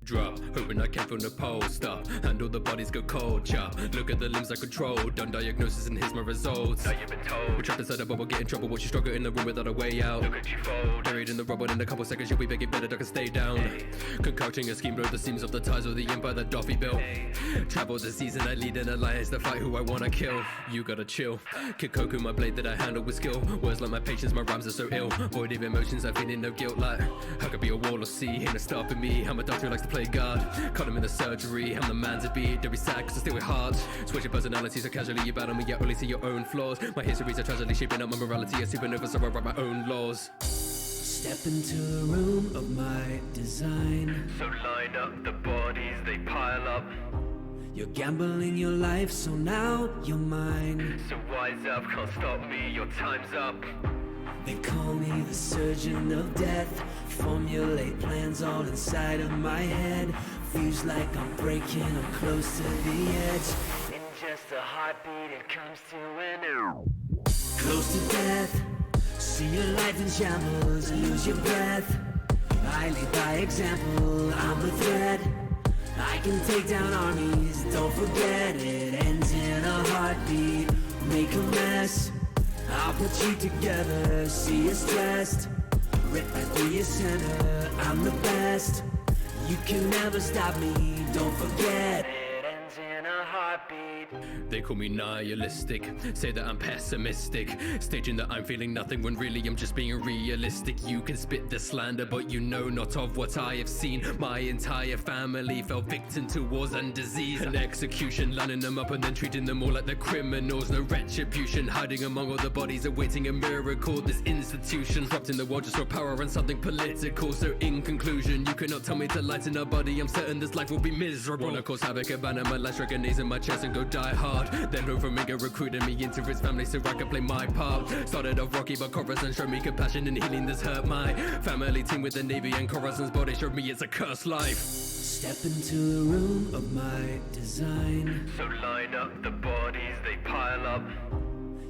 Drop, hoping I can from the pole. Stop, and all the bodies go cold. Chop, look at the limbs I control. Done diagnosis and here's my results. Now you've been told. We're trapped inside a bubble, get in trouble. Watch you struggle in the room without a way out. Look at you fold. Buried in the rubble, in a couple seconds you'll be begging better, duck and stay down. Concocting a scheme, blow the seams of the ties of the empire that Doffy built. Travel the season, I lead an alliance to fight who I wanna kill. You gotta chill. Kikoku, my blade that I handle with skill. Words like my patience, my rhymes are so ill. Void of emotions, I feel in no guilt. Like I could be a wall of sea, ain't no stopping me. I'm a doctor who likes to play God. Caught him in the surgery, I'm the man to be. Don't be sad cause I stay with heart. Switching personalities so casually you battle me, yet only see your own flaws. My histories are tragically shaping up my morality. A supernova, so I write my own laws. Step into the room of my design. So line up the bodies, they pile up. You're gambling your life, so now you're mine. So wise up, can't stop me, your time's up. They call me the surgeon of death. Formulate plans all inside of my head. Feels like I'm breaking, I'm close to the edge. In just a heartbeat, it comes to an end. Close to death. See your life in shambles, lose your breath. I lead by example, I'm the threat. I can take down armies, don't forget it. Ends in a heartbeat, make a mess. I'll put you together, see you stressed. Rip right through your center, I'm the best. You can never stop me, don't forget. It ends in a heartbeat. They call me nihilistic, say that I'm pessimistic, staging that I'm feeling nothing when really I'm just being realistic. You can spit the slander, but you know not of what I have seen. My entire family fell victim to wars and disease and execution, lining them up and then treating them all like they're criminals. No retribution, hiding among all the bodies, awaiting a miracle. This institution corrupting the world just for power and something political. So in conclusion, you cannot tell me to lighten a body. I'm certain this life will be miserable. Wanna cause havoc, abandon my life, strike a knees in my chest and go die hard. Then Overminger recruited me into his family so I could play my part. Started off rocky, but Coruscant showed me compassion and healing this hurt. My family team with the Navy and Coruscant's body showed me it's a cursed life. Step into the room of my design. So line up the bodies, they pile up.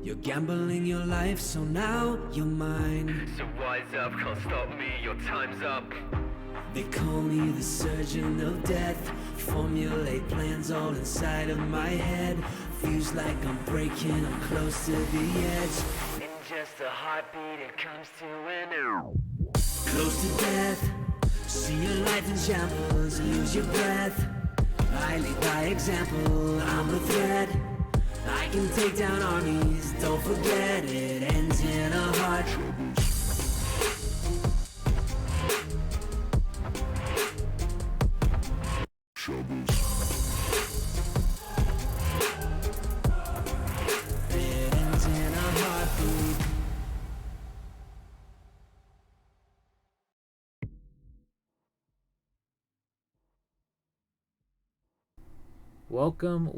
You're gambling your life, so now you're mine. So wise up, can't stop me, your time's up. They call me the surgeon of death. Formulate plans all inside of my head. Feels like I'm breaking, I'm close to the edge. In just a heartbeat, it comes to an end. Close to death. See your life in shambles, lose your breath. I lead by example, I'm the threat. I can take down armies, don't forget it. Ends in a heart. It ends in a heartbeat. Welcome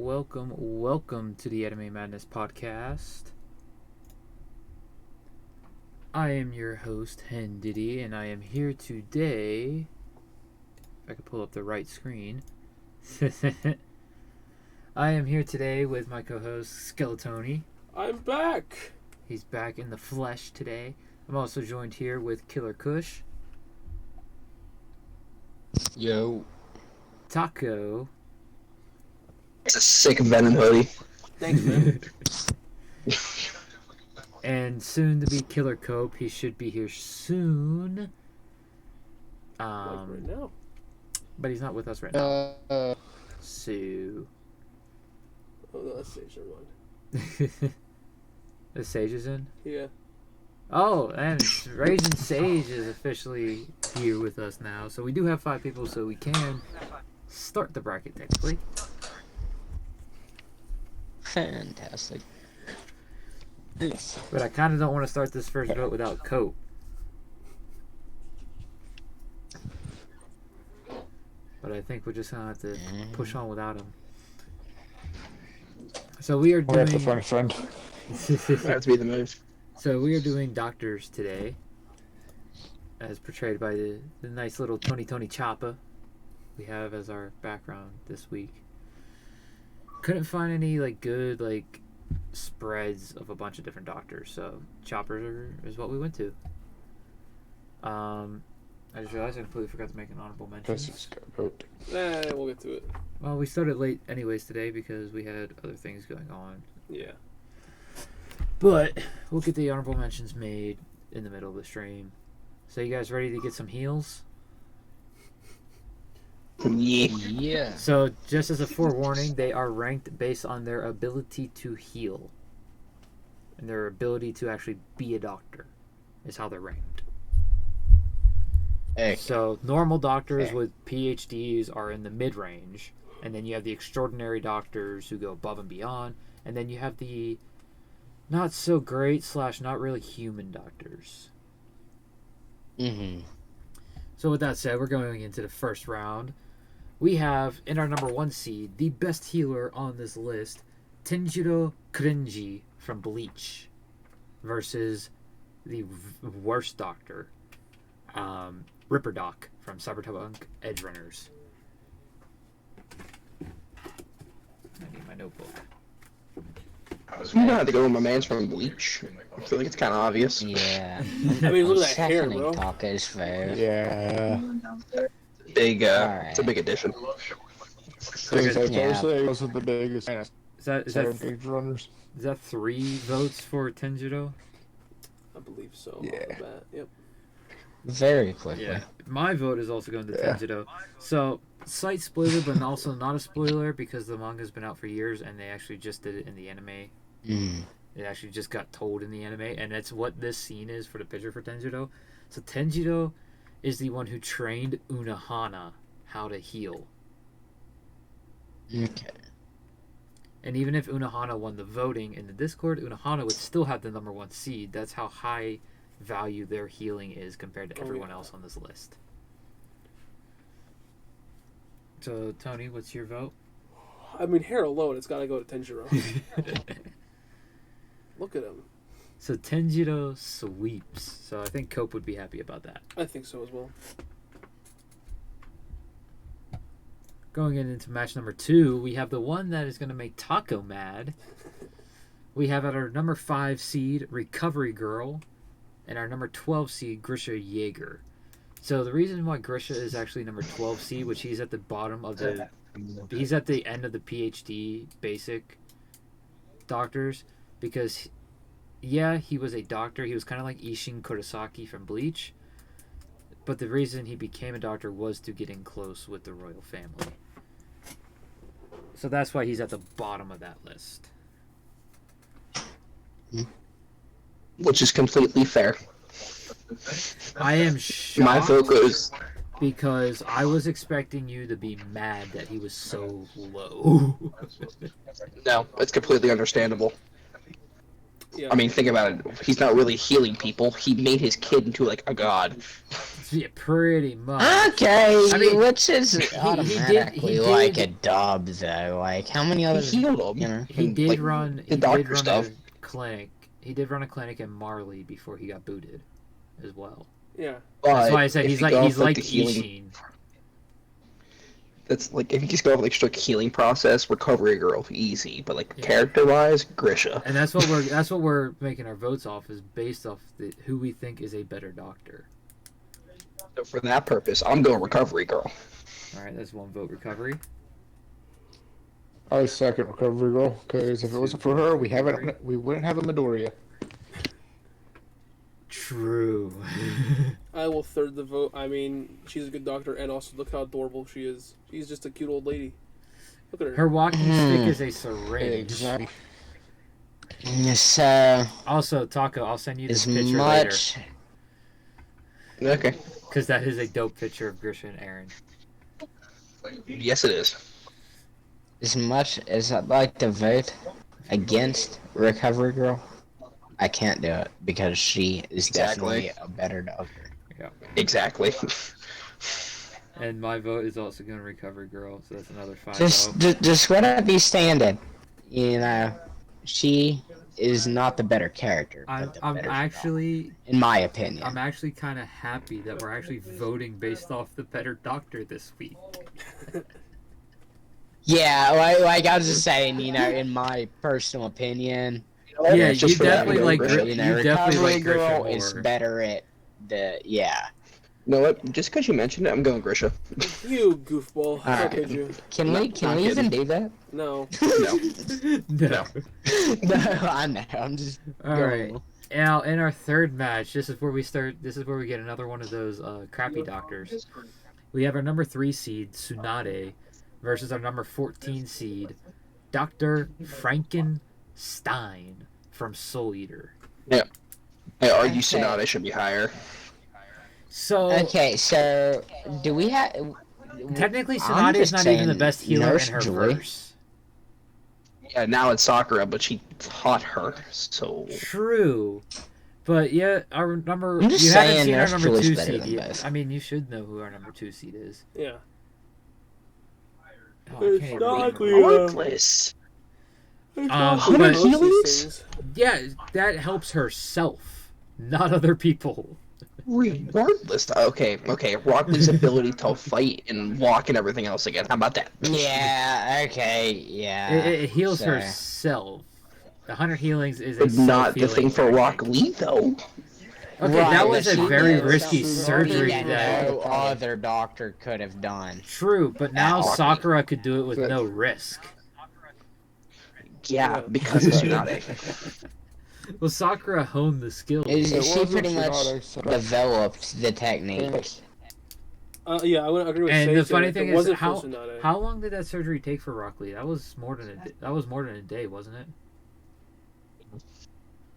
to the Anime Madness podcast. I am your host, Hen Diddy, and I am here today. If I could pull up the right screen. I am here today with my co-host, Skelytony. I'm back! He's back in the flesh today. I'm also joined here with KillerKush. Yo. Taco. It's a sick Venom hoodie. Thanks, man. And soon to be Killer Cope. He should be here soon. Like right now. But he's not with us right now. So. Oh, no, that's Sage, never mind. The Sage is in? Yeah. Oh, and RaginSage is officially here with us now. So we do have 5 people, so we can start the bracket technically. Fantastic. But I kind of don't want to start this first vote without Cope. But I think we're just going to have to push on without him. So we are doing... We have to find a friend. That to be the move. So we are doing doctors today. As portrayed by the nice little Tony Choppa we have as our background this week. Couldn't find any good spreads of a bunch of different doctors, so Chopper is what we went to. I just realized I completely forgot to make an honorable mention. This got vote. We'll get to it. Well, we started late anyways today because we had other things going on. Yeah. But we'll get the honorable mentions made in the middle of the stream. So you guys ready to get some heals? Yeah. So just as a forewarning, they are ranked based on their ability to heal. And their ability to actually be a doctor is how they're ranked. Hey. So normal doctors with PhDs are in the mid-range. And then you have the extraordinary doctors who go above and beyond. And then you have the not so great / not really human doctors. Mm-hmm. So with that said, we're going into the first round. We have, in our number 1 seed, the best healer on this list, Tenjiro Kurenji from Bleach, versus the worst doctor, Ripper Doc from Cyberpunk Edgerunners. I need my notebook. I'm gonna have to go with my man's from Bleach. I feel like it's kind of obvious. Yeah. I mean, look at that hair, Seconding bro. talk is fair. Yeah. Big, Alright. it's a big addition. Yeah. Those are the biggest. Is that 3 votes for Tenjiro? I believe so. Yeah. Off the bat. Yep. Very quickly. Yeah. My vote is also going to Tenjiro. So, slight spoiler, but also not a spoiler because the manga's been out for years and they actually just did it in the anime. Mm. It actually just got told in the anime, and that's what this scene is for the picture for Tenjiro. So Tenjiro is the one who trained Unohana how to heal. Okay. And even if Unohana won the voting in the Discord, Unohana would still have the number 1 seed. That's how high value their healing is compared to everyone else on this list. So, Tony, what's your vote? I mean, hair alone, it's got to go to Tenjiro. Look at him. So Tenjiro sweeps. So I think Cope would be happy about that. I think so as well. Going into match number 2, we have the one that is going to make Taco mad. We have at our number 5 seed, Recovery Girl, and our number 12 seed, Grisha Jaeger. So the reason why Grisha is actually number 12 seed, which he's at the bottom of the... He's at the end of the PhD basic doctors, because, yeah, he was a doctor. He was kind of like Ishin Kurosaki from Bleach. But the reason he became a doctor was to get in close with the royal family. So that's why he's at the bottom of that list. Which is completely fair. I am My shocked vote goes. because I was expecting you to be mad that he was so low. No, it's completely understandable. Yeah. I mean, think about it. He's not really healing people. He made his kid into like a god. Yeah, pretty much. Okay, I mean, which is he automatically did- like a dub, though. Like, how many He other... healed him. You know? He And, did like, run. the He did doctor run stuff. a clinic. He did run a clinic in Marley before he got booted, as well. Yeah. That's But why I said if he's you like go he's off, like the healing. Ishin. That's like if you just go over like strict healing process, Recovery Girl, easy. But like Yeah. character-wise, Grisha. And that's what we're making our votes off, is based off who we think is a better doctor. So for that purpose, I'm going Recovery Girl. All right, that's 1 vote Recovery. I second Recovery Girl, because if it wasn't for her, we wouldn't have a Midoriya. True. I will third the vote. I mean, she's a good doctor, and also look how adorable she is. She's just a cute old lady. Look at her. Her walking stick is a syringe. Exactly. So, Also, Taco, I'll send you this as picture much... Okay. because that is a dope picture of Grisha and Aaron. Yes, it is. As much as I'd like to vote against Recovery Girl, I can't do it because she is Exactly. definitely a better doctor. Exactly. And my vote is also going to Recovery Girl, so that's another 5 Just, vote. just let it be standard. You know, she is not the better character. but the I'm better actually in my opinion. I'm actually kind of happy that we're actually voting based off the better doctor this week. Yeah, like I was just saying, you know, in my personal opinion, Yeah, just you for that, definitely like Grisha. you you know, definitely Recovery like Grisha Girl more. is better at the know what? Just because you mentioned it, I'm going Grisha. You goofball. How Alright. could you? Can No, we not even kidding. do that? No. No. No, I know. I'm just. All going. right. Now, in our third match, this is where we start. This is where we get another one of those crappy doctors. We have our number 3 seed Tsunade versus our number 14 seed Dr. Frankenstein from Soul Eater. I argue Okay. Tsunade should be higher. So Okay, so do we have? technically, I'm Tsunade is just not even the saying, best healer Nurse in her Joy. verse. Yeah, now it's Sakura, but she taught her, so... True. But yeah, our number. I'm just You haven't saying seen our Nurse number Joy's 2 better seed than yet. both. I mean, you should know who our number 2 seed is. Yeah. Oh, I It's can't even not remember. clear. Worthless. But- Most of these Healings? things. Yeah, that helps herself, not other people. Regardless, okay, Rock Lee's ability to fight and walk and everything else again. How about that? Yeah. Okay. Yeah. It heals so- herself. The 100 healings is a But not the self-healing thing for Rock Lee, though. Okay, Right, that was but a she very did risky something surgery that that. no other doctor could have done. True, but now Rocky. Sakura could do it with no risk. Yeah, because of Tsunade. Well, Sakura honed the skill. Is It she wasn't pretty much Tsunade, so- developed the technique? Yeah, I would agree with And Sage the there. funny If thing it is, wasn't for how Tsunade. long did that surgery take for Rock Lee? That was more than a day, wasn't it?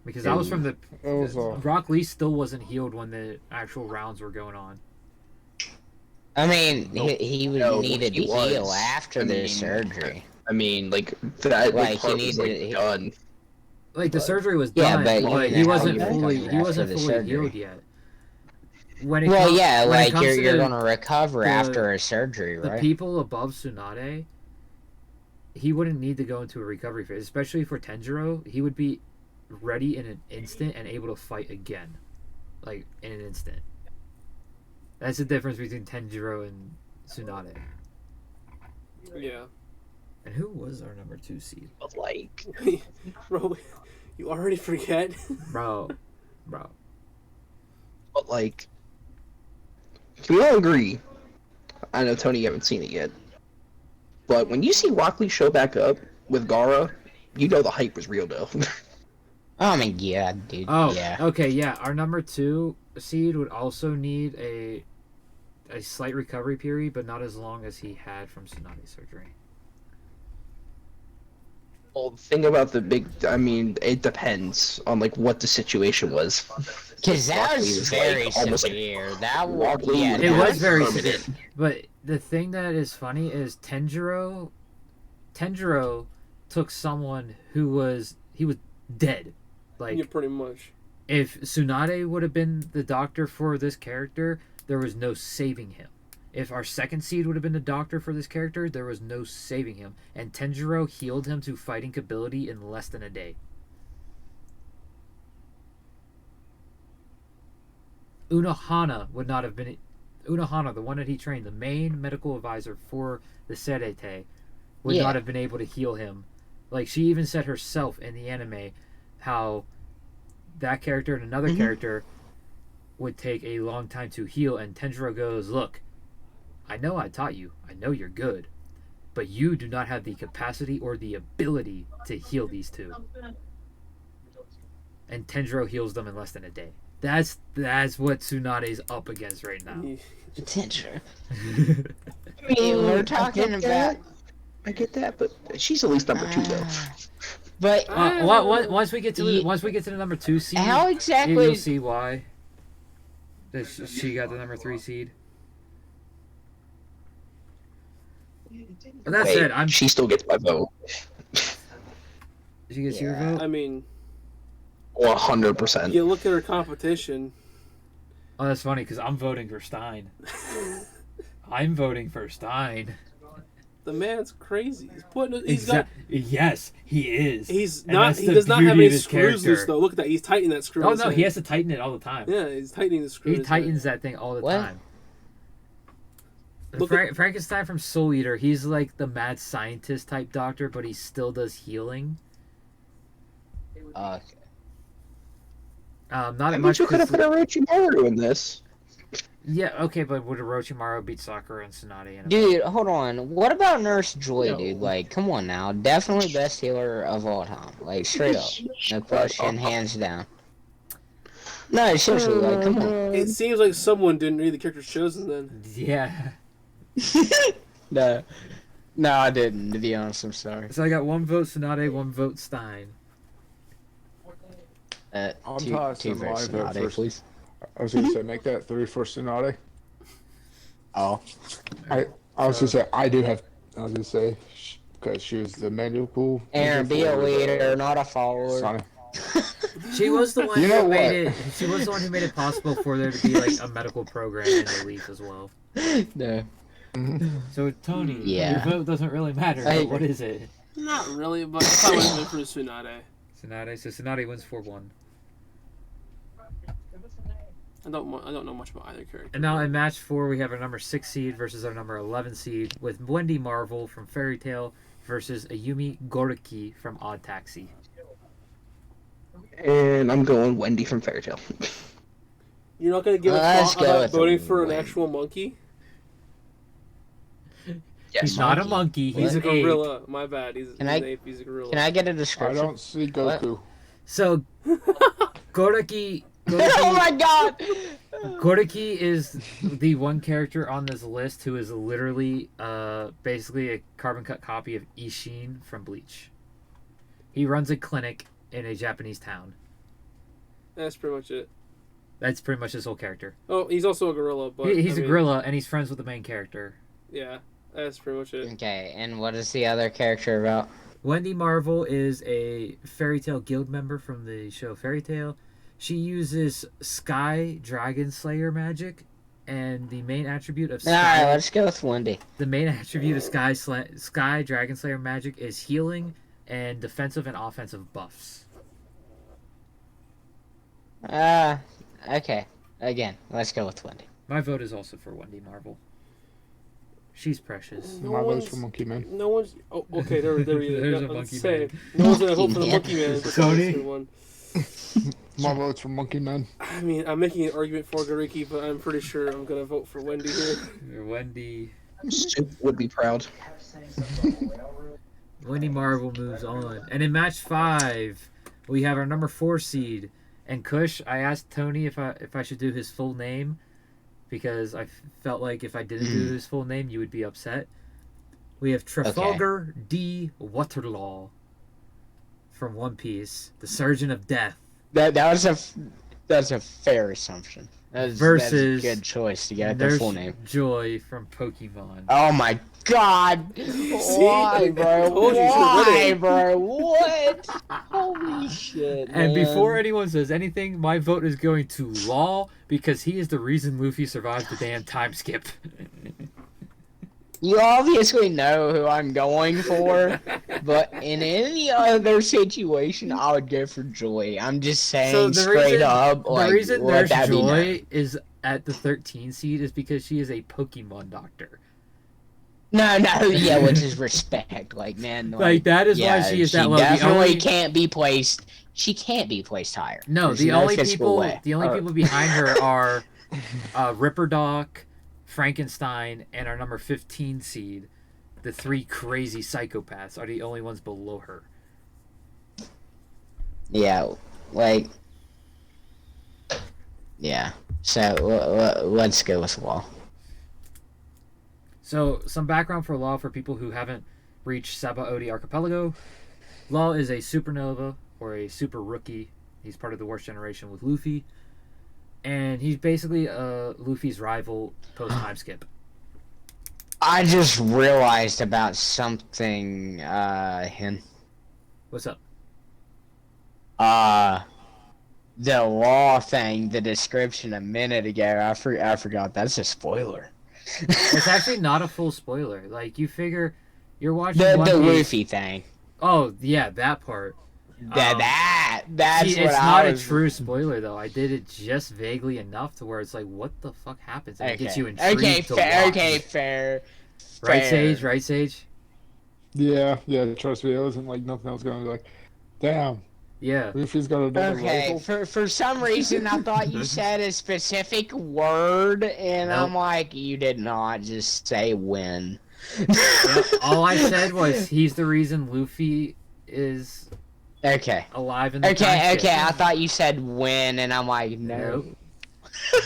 Because that was from the It was Rock Lee still wasn't healed when the actual rounds were going on. I mean, he would No, needed to he was. heal after I the mean, surgery. I mean, like, that Like, part he was, needed- like, done. Like the surgery was Yeah, done, but you but know he how wasn't you fully recover after the surgery. healed yet. When it Well, comes- yeah, when it like comes to you're the- gonna recover the- after a surgery, the right? people above Tsunade, he wouldn't need to go into a recovery phase, especially for Tenjiro. He would be ready in an instant and able to fight again, like in an instant. That's the difference between Tenjiro and Tsunade. Yeah. And who was our number 2 seed? But, like, Bro, you already forget? Bro. but, like, can we all agree? I know, Tony, you haven't seen it yet. But when you see Rock Lee show back up with Gaara, you know the hype was real, though. Oh my god, dude. Oh, Yeah. okay, yeah. Our number 2 seed would also need a slight recovery period, but not as long as he had from Tsunade's surgery. Well, the thing about the big, I mean, it depends on, like, what the situation was. Because that Rock Lee was was, very like, almost, like, severe. That Rock was, Lee yeah, was It that was very permanent. severe. But the thing that is funny is Tenjiro took someone who was dead. Like Yeah, pretty much. if Tsunade would have been the doctor for this character, there was no saving him. If our second seed would have been the doctor for this character, there was no saving him. And Tenjiro healed him to fighting capability in less than a day. Unohana would not have been... Unohana, the one that he trained, the main medical advisor for the Serete, would Yeah. not have been able to heal him. Like, she even said herself in the anime how that character and another character would take a long time to heal, and Tenjiro goes, look, I know I taught you, I know you're good, but you do not have the capacity or the ability to heal these two. And Tenjiro heals them in less than a day. That's what Tsunade's up against right now. Potential. I mean, we're talking about. I get that, but she's at least number 2, though. But Once we get to the number 2 seed, how exactly? you'll see why. That she got the number 3 seed. But that Wait, said, she still gets my vote. Did you get your Yeah. vote? I mean, 100%. you look at her competition. Oh, that's funny because I'm voting for Stein. I'm voting for Stein. The man's crazy. He's got. Yes, he is. He's And not. that's He the does not beauty have of any his screws loose character. though. Look at that. He's tightening that screw. Oh in his no, hand. he has to tighten it all the time. Yeah, he's tightening the screw. He in his hand. tightens that thing all the What? time. Look at- Frankenstein from Soul Eater, he's like the mad scientist type doctor, but he still does healing. Okay. Not I as mean, much. you could have 'cause- put Orochimaru in this. Yeah, okay, but would Orochimaru beat Sakura and Tsunade in a Dude, hold on. What about Nurse Joy, dude? Like, come on now. Definitely best healer of all time. Like, straight up. No question, hands down. No, seriously, like, come on. It seems like someone didn't read the characters chosen then. Yeah. No. No, I didn't, to be honest. I'm sorry. So I got 1 vote Tsunade, 1 vote Stein. I'm Two tossing my votes vote Tsunade, first. please. I was gonna say make that 3 for Tsunade. Oh. I was gonna say I do have. I was gonna say because she was the medical. Aaron, be a leader, not a follower. Sonny. She was the one You know who made what? it. She was the one who made it possible for there to be like a medical program in the Leaf as well. No. So Tony, Yeah. your vote doesn't really matter. I- What is it? Not really, but I probably went for Tsunade. Tsunade. So Tsunade wins 4-1. I don't know much about either character. And now in match 4, we have our number 6 seed versus our number 11 seed with Wendy Marvel from Fairy Tail versus Ayumi Goriki from Odd Taxi. And I'm going Wendy from Fairy Tail. You're not gonna give a Let's thought go about with voting the for an Wendy. actual monkey? He's not a monkey. He's He's a an ape. gorilla. My bad. He's Can an I- ape. He's a gorilla. Can I get a I description? don't see Goku. So Goriki. Oh my god! Goriki is the one character on this list who is literally basically a carbon cut copy of Ishin from Bleach. He runs a clinic in a Japanese town. That's pretty much it. That's pretty much his whole character. Oh, he's also a gorilla, but He's I a mean, gorilla and he's friends with the main character. Yeah, that's pretty much it. Okay, and what is the other character about? Wendy Marvel is a Fairy Tail guild member from the show Fairy Tail. She uses Sky Dragon Slayer magic, and the main attribute of Alright, Sky, let's go with Wendy. the main attribute of Sky Dragon Slayer magic is healing and defensive and offensive buffs. Okay. Again, let's go with Wendy. My vote is also for Wendy Marvel. She's precious. No My vote's one's- for Monkey Man. No one's. Oh, okay. There he is. There's a Let's monkey say, man. no one's gonna vote for the Monkey monkey man. Tony? One. My vote's for Monkey Man. I mean, I'm making an argument for Gariki, but I'm pretty sure I'm gonna vote for Wendy here. Wendy Would be proud. Marvel moves on. And in match 5, we have our number 4 seed. And Kush, I asked Tony if I should do his full name because I felt like if I didn't do his full name, you would be upset. We have Trafalgar D. Waterlaw from One Piece, the Surgeon of Death. That's a fair assumption. That's a Versus good choice to get the Nurse full name. Joy from Pokemon. Oh my god! Why, bro? told you you should've read Why, it. bro? What? Holy shit! And man. before anyone says anything, my vote is going to Law because he is the reason Luffy survived the damn time skip. You obviously know who I'm going for, but in any other situation, I would go for Joy. I'm just saying straight up. Like, the reason let Nurse that be known. Joy is at the 13 seed is because she is a Pokemon doctor. No, yeah, which is respect. Like, man, Like, that is why she is that low. The Definitely only- can't be placed. She can't be placed higher. No, There's the no only physical people way. people behind her are Ripperdoc, Frankenstein, and our number 15 seed. The 3 crazy psychopaths are the only ones below her. Yeah, like, yeah. So let's go with Law. So, some background for Law for people who haven't reached Sabaody Archipelago. Law is a supernova, or a super rookie. He's part of the worst generation with Luffy. And he's basically Luffy's rival post-time skip. I just realized about something, Hen. What's up? The Law thing, the description a minute ago, I forgot. That's a spoiler. It's actually not a full spoiler. Like, you figure you're watching The One Piece. Luffy thing. Oh, yeah, that part. That's See, what it's I not was... a true spoiler, though. I did it just vaguely enough to where it's like, what the fuck happens? And it gets you intrigued to watch. Fair. Right, fair. Sage? Right, Sage? Yeah, trust me, it wasn't like nothing else going to be like, damn. Yeah. Luffy's got another Okay, rifle. for some reason I thought you said a specific word, and Nope. I'm like, you did not just say when. Yep, all I said was he's the reason Luffy is Okay. alive in the time Okay, skip. I thought you said when, and I'm like, no. Nope.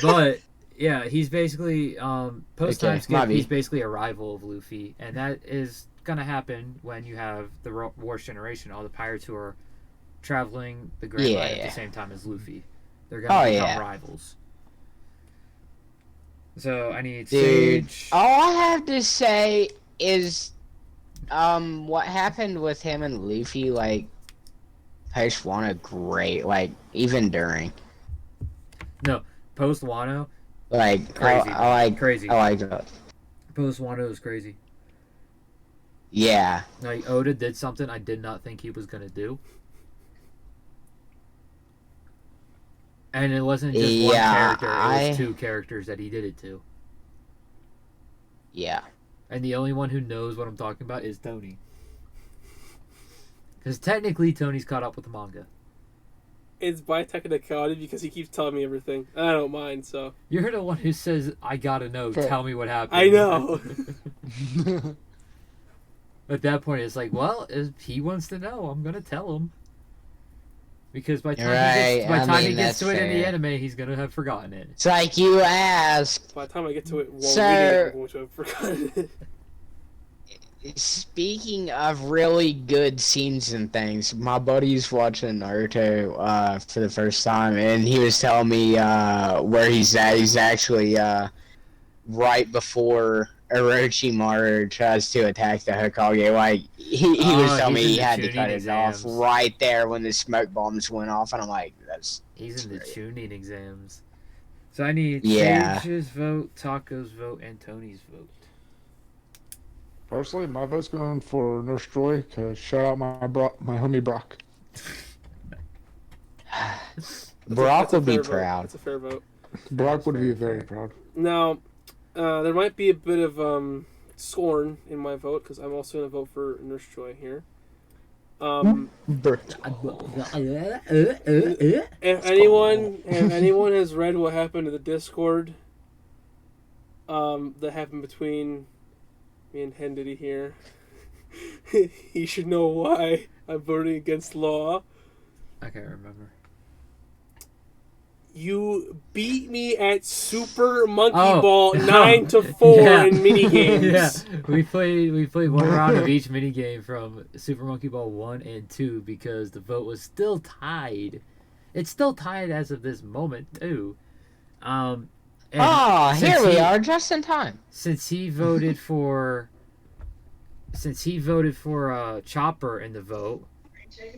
But yeah, he's basically post time Okay, skip. Bobby. He's basically a rival of Luffy, and that is gonna happen when you have the War's Generation. All the pirates who are traveling the Grand Line at the same time as Luffy, they're gonna become rivals. So I need Dude, Sage. all I have to say is, what happened with him and Luffy, like, post Wano, great, like, even during. No, post Wano. Like, Crazy. Crazy. I like that. Post Wano is crazy. Yeah. Like Oda did something I did not think he was gonna do. And it wasn't just one character, it was two characters that he did it to. Yeah. And the only one who knows what I'm talking about is Tony. Because technically Tony's caught up with the manga. It's by technicality because he keeps telling me everything. I don't mind, so. You're the one who says, I gotta know, tell me what happened. I know. At that point, it's like, well, if he wants to know, I'm gonna tell him. Because by the time he gets to it in the anime, he's gonna have forgotten it. It's like you asked. By the time I get to it, I'm going to have forgotten it. Speaking of really good scenes and things, my buddy's watching Naruto for the first time, and he was telling me where he's at. He's actually right before Orochimaru tries to attack the Hokage. Like he was telling me he had to cut it off right there when the smoke bombs went off, and I'm like, he's in the tuning exams. So I need Sage's vote, Taco's vote, and Tony's vote. Personally, my vote's going for Nurse Joy, because shout out my homie Brock. Brock would be proud. That's a fair vote. Brock would be very proud. Now, there might be a bit of scorn in my vote, because I'm also going to vote for Nurse Joy here. If anyone has read what happened to the Discord, that happened between me and Hendity here, he should know why I'm voting against Law. I can't remember. You beat me at Super Monkey Ball 9-4 in minigames. Yeah, we played one round of each minigame from Super Monkey Ball 1 and 2 because the vote was still tied. It's still tied as of this moment too. Here we are, just in time. Since he voted for Chopper in the vote,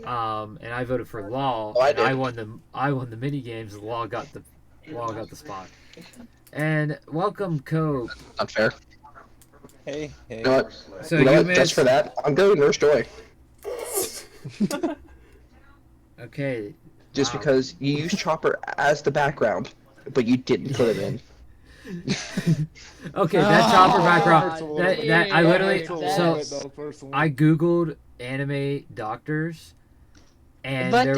and I voted for Law. I won the mini games. Law got the spot. And welcome, Cope. Unfair. Hey. You know what? So you know what? missed... Just for that, I'm going Nurse Joy. Okay. Just because you used Chopper as the background, but you didn't put him in. Okay, that Chopper background. That I literally I googled anime doctors, and there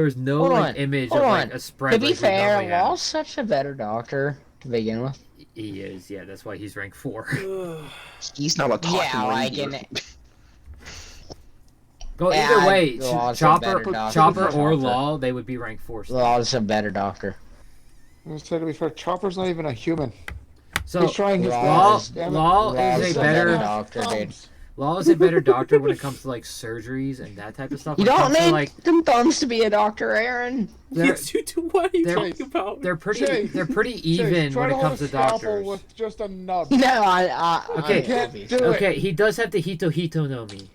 was no like, image of like a spread. To be like fair, Law's such a better doctor to begin with. He is, yeah. That's why he's ranked 4. He's not a talking Well, either way, Chopper or Law, they would be ranked 4. Law's a better doctor. To be fair, Chopper's not even a human. So he's trying his Law is a better doctor, dude. Law is a better doctor when it comes to like surgeries and that type of stuff. You don't need them thumbs to be a doctor, Aaron. What are you talking about? They're pretty even when it comes to doctors. With just a nub. No, okay. I can't do it. Okay, he does have the Hito no Mi.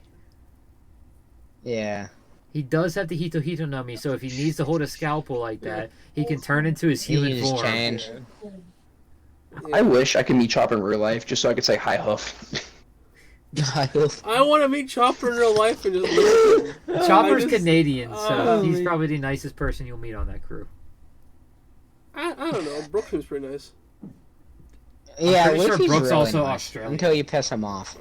Yeah. He does have the Hito no Mi, so if he needs to hold a scalpel like that, he can turn into his human form. Change. I wish I could meet Chopper in real life, just so I could say hi, Huff. I want to meet Chopper in real life and just listen. Chopper's Canadian, so he's probably the nicest person you'll meet on that crew. I don't know. Brooklyn's pretty nice. Yeah, I'm pretty sure Brooks really also nice, Australian. until you piss him off.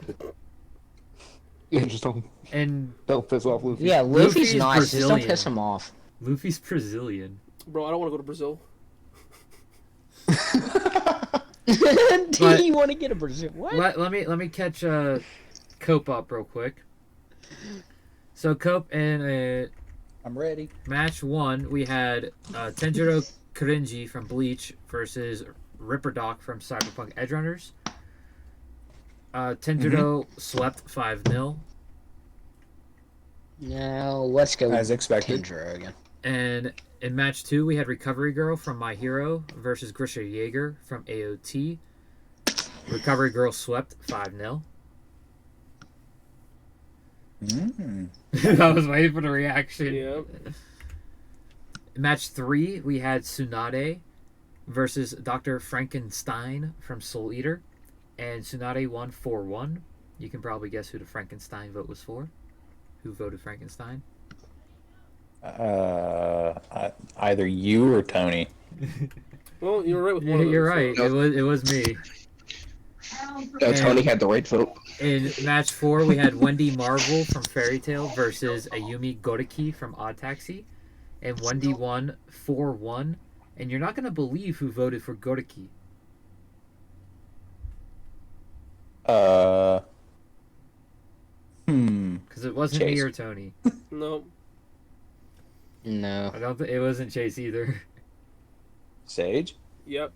Yeah, just And don't piss off Luffy. Yeah, Luffy's Luffy's nice. Just don't Brazilian. piss him off. Luffy's Brazilian. Bro, I don't want to go to Brazil. Do you want to get a Brazil? What? Let me catch Cope up real quick. So Cope in I'm ready. match 1, we had Tenjiro Kurenji from Bleach versus Ripper Doc from Cyberpunk Edgerunners. Tenjiro swept 5-0. Now let's go. As expected. Kendra again. And in match 2, we had Recovery Girl from My Hero versus Grisha Yeager from AOT. Recovery Girl swept 5-0. I was waiting for the reaction. Yeah. Match 3, we had Tsunade versus Dr. Frankenstein from Soul Eater. And Tsunade won 4-1. You can probably guess who the Frankenstein vote was for. Who voted Frankenstein? Either you or Tony. Well, you're right with one of them. You're right. So. It was me. No, Tony had the right vote. In match 4, we had Wendy Marvel from Fairy Tail versus Ayumi Godeki from Odd Taxi. And Wendy won 4-1. And you're not going to believe who voted for Godeki. Because it wasn't Chase. me or Tony. No. No. I don't. It wasn't Chase either. Sage? Yep.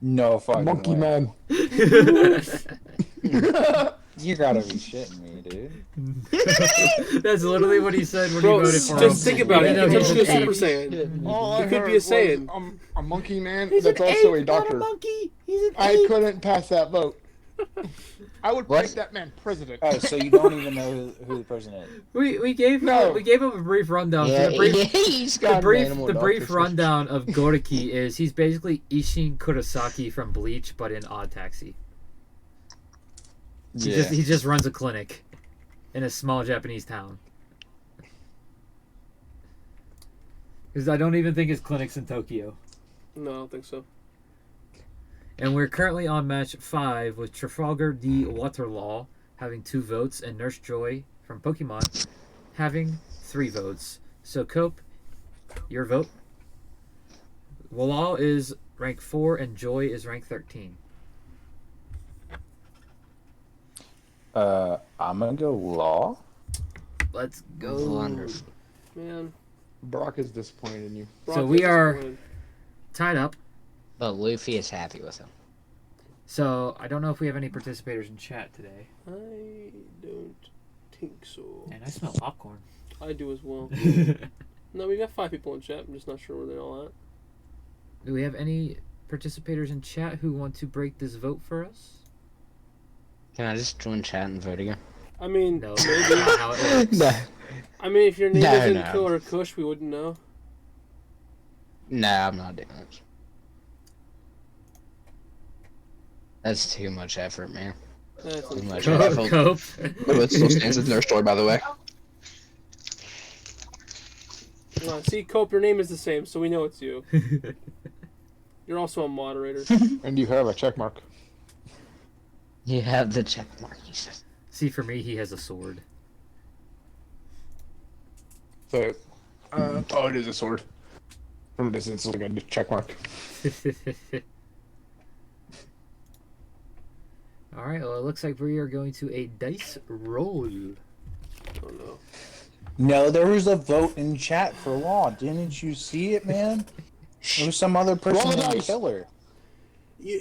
No fucking Monkey way. Man. You gotta be shitting me, dude. That's literally what he said when Bro, he voted for him. just think about it. Even You though could he's be a an Super ape. Saiyan. All You I could heard be a was, Saiyan. a monkey man that's also a doctor. monkey. He's an I couldn't pass that vote. I would What? make that man president. Oh, so you don't even know who the person is? We gave him No. a brief rundown. Yeah, So the brief, he's the got brief, an animal the brief doctor. rundown of Godeki is he's basically Ishin Kurosaki from Bleach, but in Odd Taxi. He just runs a clinic in a small Japanese town. Because I don't even think his clinic's in Tokyo. No, I don't think so. And we're currently on match 5 with Trafalgar D. Waterlaw having 2 votes and Nurse Joy from Pokemon having 3 votes. So, Cope, your vote. Wallaw is rank 4 and Joy is rank 13. I'm gonna go Law. Let's go. Wonderful. Man. Brock is disappointed in you. So Brock we is are disappointed. tied up. But Luffy is happy with him. So, I don't know if we have any participators in chat today. I don't think so. And I smell popcorn. I do as well. No, we got 5 people in chat. I'm just not sure where they're all at. Do we have any participators in chat who want to break this vote for us? Can I just join chat and vote again? I mean, No, maybe. that's not how it works. No. I mean, if your name No, isn't no. KillerKush, we wouldn't know. No, I'm not doing that. That's too much effort, man. That's Too much unfair. effort. Cope. But it still stands as Nurse Joy, by the way. See, Cope, your name is the same, so we know it's you. You're also a moderator. And you have a check mark. You have the check mark, he says. See, for me, he has a sword. So, oh, it is a sword. From a distance, it's like a check mark. Alright, well, it looks like we are going to a dice roll. Oh no. No, there was a vote in chat for Law. Didn't you see it, man? It was some other person Roll the named dice. Killer.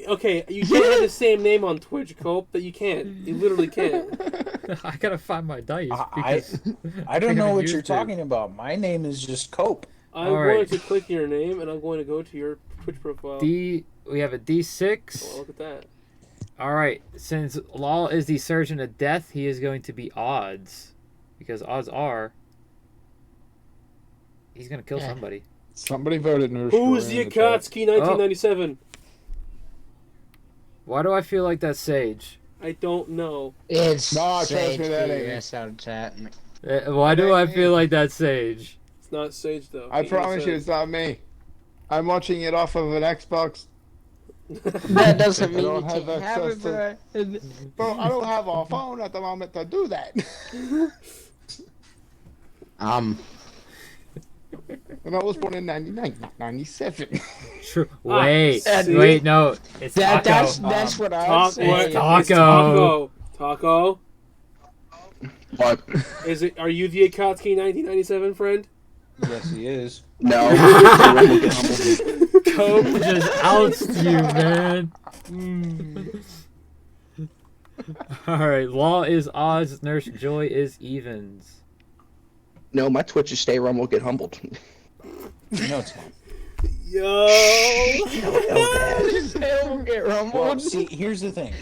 Okay, you can't have the same name on Twitch, Cope. That you can't. You literally can't. I gotta find my dice. I Because I don't I know haven't what you're used it. talking about. My name is just Cope. I'm All going right. to click your name, and I'm going to go to your Twitch profile. we have a Oh, D6. look at that. Alright, since Law is the Surgeon of Death, he is going to be odds. Because odds are he's gonna kill Yeah. somebody. Somebody voted Nurse Who's Joy in the chat. Yakatsuki 1997? Why do I feel like that's Sage? I don't know. It's No, trust Sage me, that ain't beating me. us out of chat. Why do I feel like that's Sage? It's not Sage though. I He promise said- you it's not me. I'm watching it off of an Xbox That doesn't I mean don't you have can't have access it, bro. Bro, I don't have a phone at the moment to do that. And I was born in 99, not 97. True. Wait, see? wait, no. It's That, Taco. that's what I was Taco. What? saying. Taco. It's Taco. Taco. What? Is it? Are you the Akatsuki 1997 friend? Yes, he is. No. Cope just outs you, man. Alright, Law is odds, Nurse Joy is evens. No, my Twitch is stay rumble get humbled. No, it's not. Yo. Get Well, rumbled. see, here's the thing.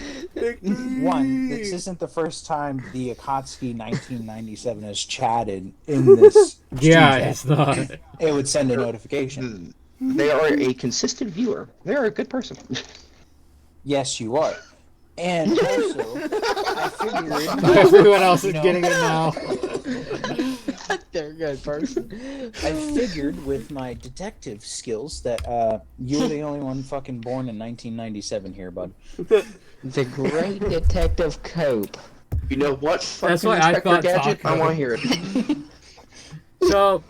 One, this isn't the first time the Akatsuki 1997 has chatted in this. Yeah, stream it's chat. not. It would send a notification. They are a consistent viewer. They are a good person. Yes, you are. And also, I figured. Everyone else is you know, getting it now. They're a good person. I figured with my detective skills that you were the only one fucking born in 1997 here, bud. The great detective Cope. You know what? That's Fucking why I Inspector thought Gadget, Taco. I want to hear it. So,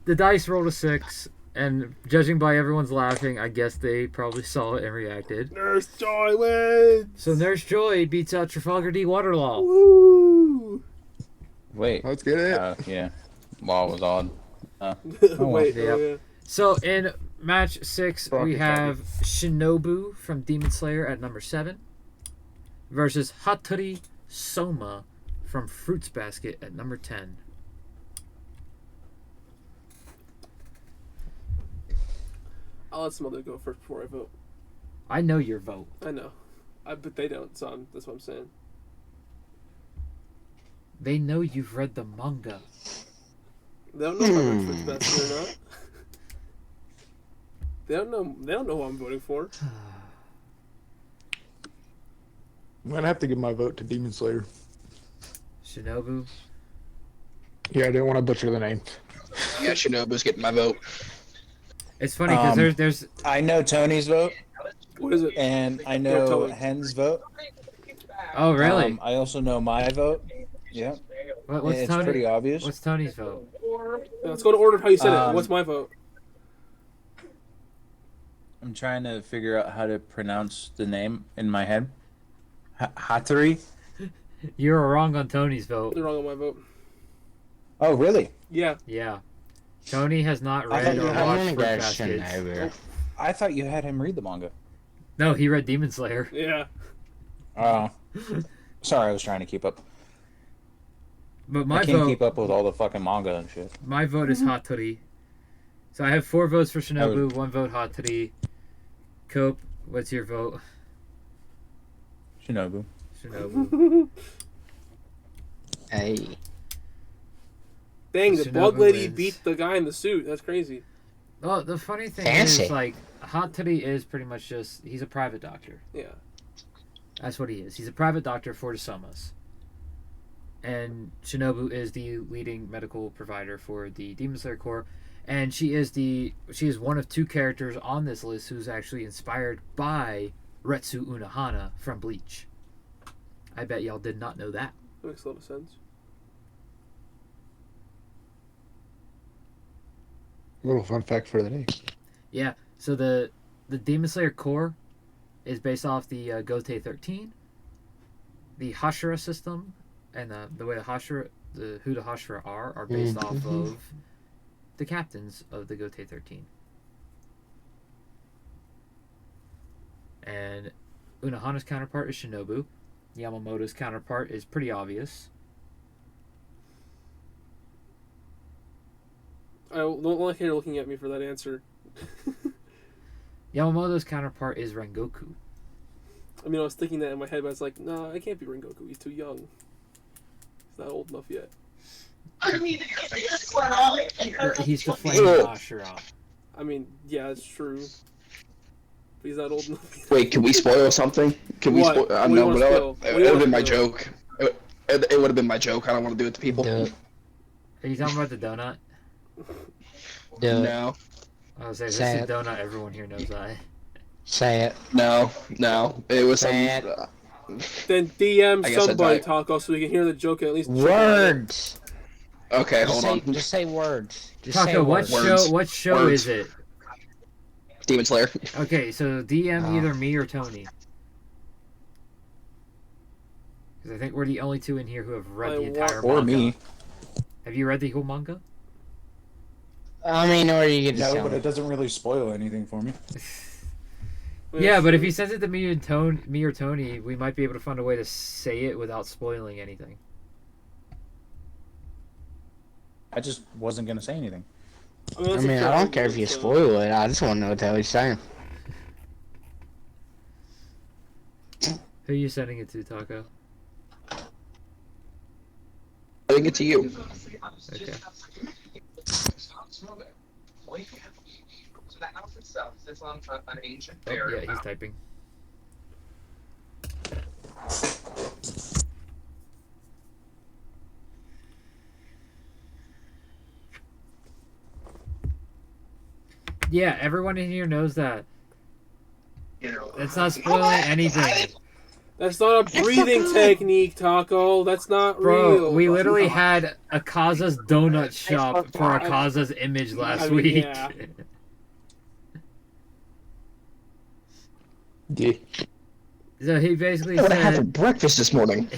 the dice rolled a 6, and judging by everyone's laughing, I guess they probably saw it and reacted. Nurse Joy wins. So Nurse Joy beats out Trafalgar D. Waterlaw. Woo. Wait. Let's get it. Yeah. Law was odd. Wait. Yep. Oh, yeah. So in match 6, we Rocket have Shinobu from Demon Slayer at number 7 versus Hattori Soma from Fruits Basket at number 10. I'll let some other go first before I vote. I know your vote. I know. But they don't, so that's what I'm saying. They know you've read the manga. They don't know if I voted for the best or not. They don't know. They don't know who I'm voting for. I'm gonna have to give my vote to Demon Slayer. Shinobu. Yeah, I didn't want to butcher the name. Yeah, Shinobu's getting my vote. It's funny because there's I know Tony's vote, What is it? and I Tell know me. Hen's vote. oh really? I also know my vote. Yeah. What's It's Tony? pretty obvious. What's Tony's vote? Let's go to order of how you said it. What's my vote? I'm trying to figure out how to pronounce the name in my head. Hattori? You were wrong on Tony's vote. You're wrong on my vote. Oh, really? Yeah. Yeah. Tony has not I read thought or you had watched I'm Fruit gonna go Basket. Shinobu. I thought you had him read the manga. No, he read Demon Slayer. Yeah. Oh. Sorry, I was trying to keep up. But I my can't vote, keep up with all the fucking manga and shit. my vote is Hattori. So I have 4 votes for Shinobu, 1 vote Hattori. Cope, what's your vote? Shinobu. Shinobu. Hey. Dang, the Shinobu bug lady wins. beat the guy in the suit. That's crazy. Well, the funny thing Fancy. is, like, Hattori is pretty much just, he's a private doctor. Yeah. That's what he is. He's a private doctor for the Somas. And Shinobu is the leading medical provider for the Demon Slayer Corps. And she is one of 2 characters on this list who's actually inspired by Retsu Unohana from Bleach. I bet y'all did not know that. Makes a lot of sense. Little fun fact for the day. Yeah, so the Demon Slayer Corps is based off the Gote 13, the Hashira system, and the way who the Hashira are based off of the captains of the Gote 13. And Unohana's counterpart is Shinobu. Yamamoto's counterpart is pretty obvious. I don't like how you're looking at me for that answer. Yamamoto's counterpart is Rengoku. I mean, I was thinking that in my head, but I was like, nah, I can't be Rengoku. He's too young. He's not old enough yet. He's the flaming Hashira. I mean, yeah, it's true. But he's not old enough yet. Wait, can we spoil something? Can we What? spoil? What do you No, wanna but spoil? What do it you would have wanna been my spoil? joke. It would have been my joke. I don't want to do it to people. Do it. Are you talking about the donut? Do it. No. I was saying, Say this is it. a donut everyone here knows I. Say it. No, it was some. Say it. Then DM I guess I somebody, died. Taco, so we can hear the joke and at least. Words. Okay, Just hold say, on. just say words. Just say Taco, what words. show? What show Words. is it? Demon Slayer. Okay, so DM either me or Tony. Because I think we're the only two in here who have read the entire Or manga. me. Have you read the whole manga? I mean, or you can just No, tell but me. it doesn't really spoil anything for me. Yeah, but if he sends it to me and me or Tony, we might be able to find a way to say it without spoiling anything. I just wasn't gonna say anything. I mean, I don't care if you spoil it. I just want to know what the hell he's saying. Who are you sending it to, Taco? I think it's to you. Okay. Oh, yeah, he's typing. Yeah, everyone in here knows that. It's not spoiling anything. That's not a breathing technique, Taco. That's not Bro, real. we literally had Akaza's donut shop for Akaza's image last week. Yeah. Yeah. So he basically I would have had for said, breakfast this morning.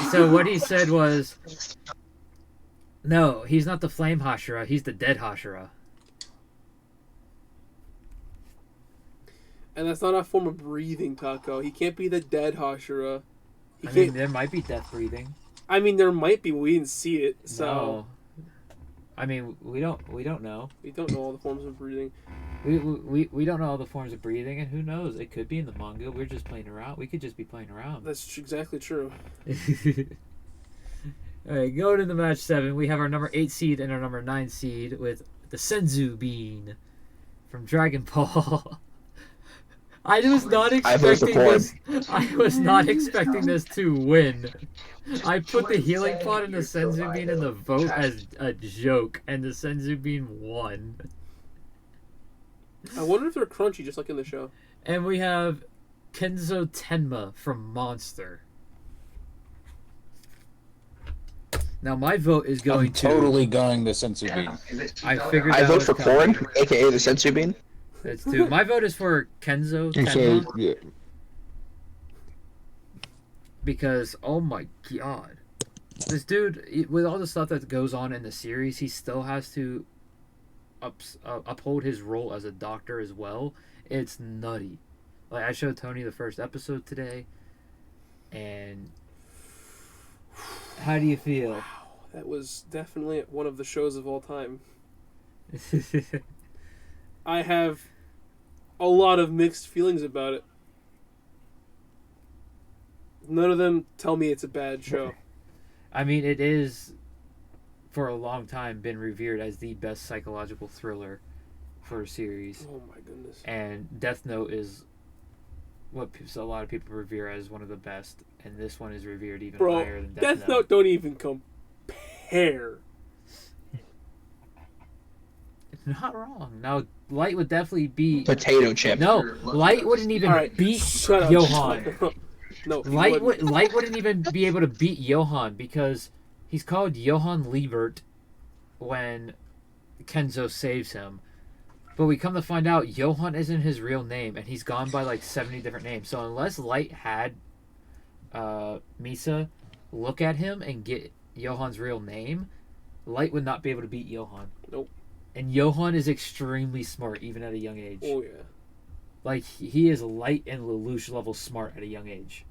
so what he said was, no, he's not the flame Hashira, he's the dead Hashira. And that's not a form of breathing, Taco. He can't be the dead Hashira. I mean, there might be death breathing. I mean, there might be, but we didn't see it, so... No. I mean, we don't know. We don't know all the forms of breathing. We don't know all the forms of breathing, and who knows? It could be in the manga. We're just playing around. We could just be playing around. That's exactly true. Alright, going into match 7, we have our number 8 seed and our number 9 seed with the Senzu Bean from Dragon Ball. I was not expecting this. I was not expecting this to win. I put the healing pot and the Senzu Bean in the vote as a joke, and the Senzu Bean won. I wonder if they're crunchy, just like in the show. And we have Kenzo Tenma from Monster. Now my vote is going I'm to. totally going the Sensu Bean. I figured. I that vote was for coming. Corn, aka the Sensu Bean. That's 2. My vote is for Kenzo So, Tenma yeah. because oh my god, this dude, with all the stuff that goes on in the series, he still has to uphold his role as a doctor as well. It's nutty. Like, I showed Tony the first episode today, and how do you feel? Wow, that was definitely one of the shows of all time. I have a lot of mixed feelings about it. None of them tell me it's a bad show. I mean, it is, for a long time, been revered as the best psychological thriller for a series. Oh my goodness. And Death Note is what a lot of people revere as one of the best, and this one is revered even higher than Death Note don't even compare. Not wrong. Now, Light would definitely beat... Potato chip. No, Light wouldn't even Alright, beat shut up. Johan. No, Light wouldn't even be able to beat Johan because he's called Johan Liebert when Kenzo saves him. But we come to find out Johan isn't his real name, and he's gone by like 70 different names. So unless Light had Misa look at him and get Johan's real name, Light would not be able to beat Johan. Nope. And Johan is extremely smart, even at a young age. Oh yeah. Like, he is Light and Lelouch level smart at a young age.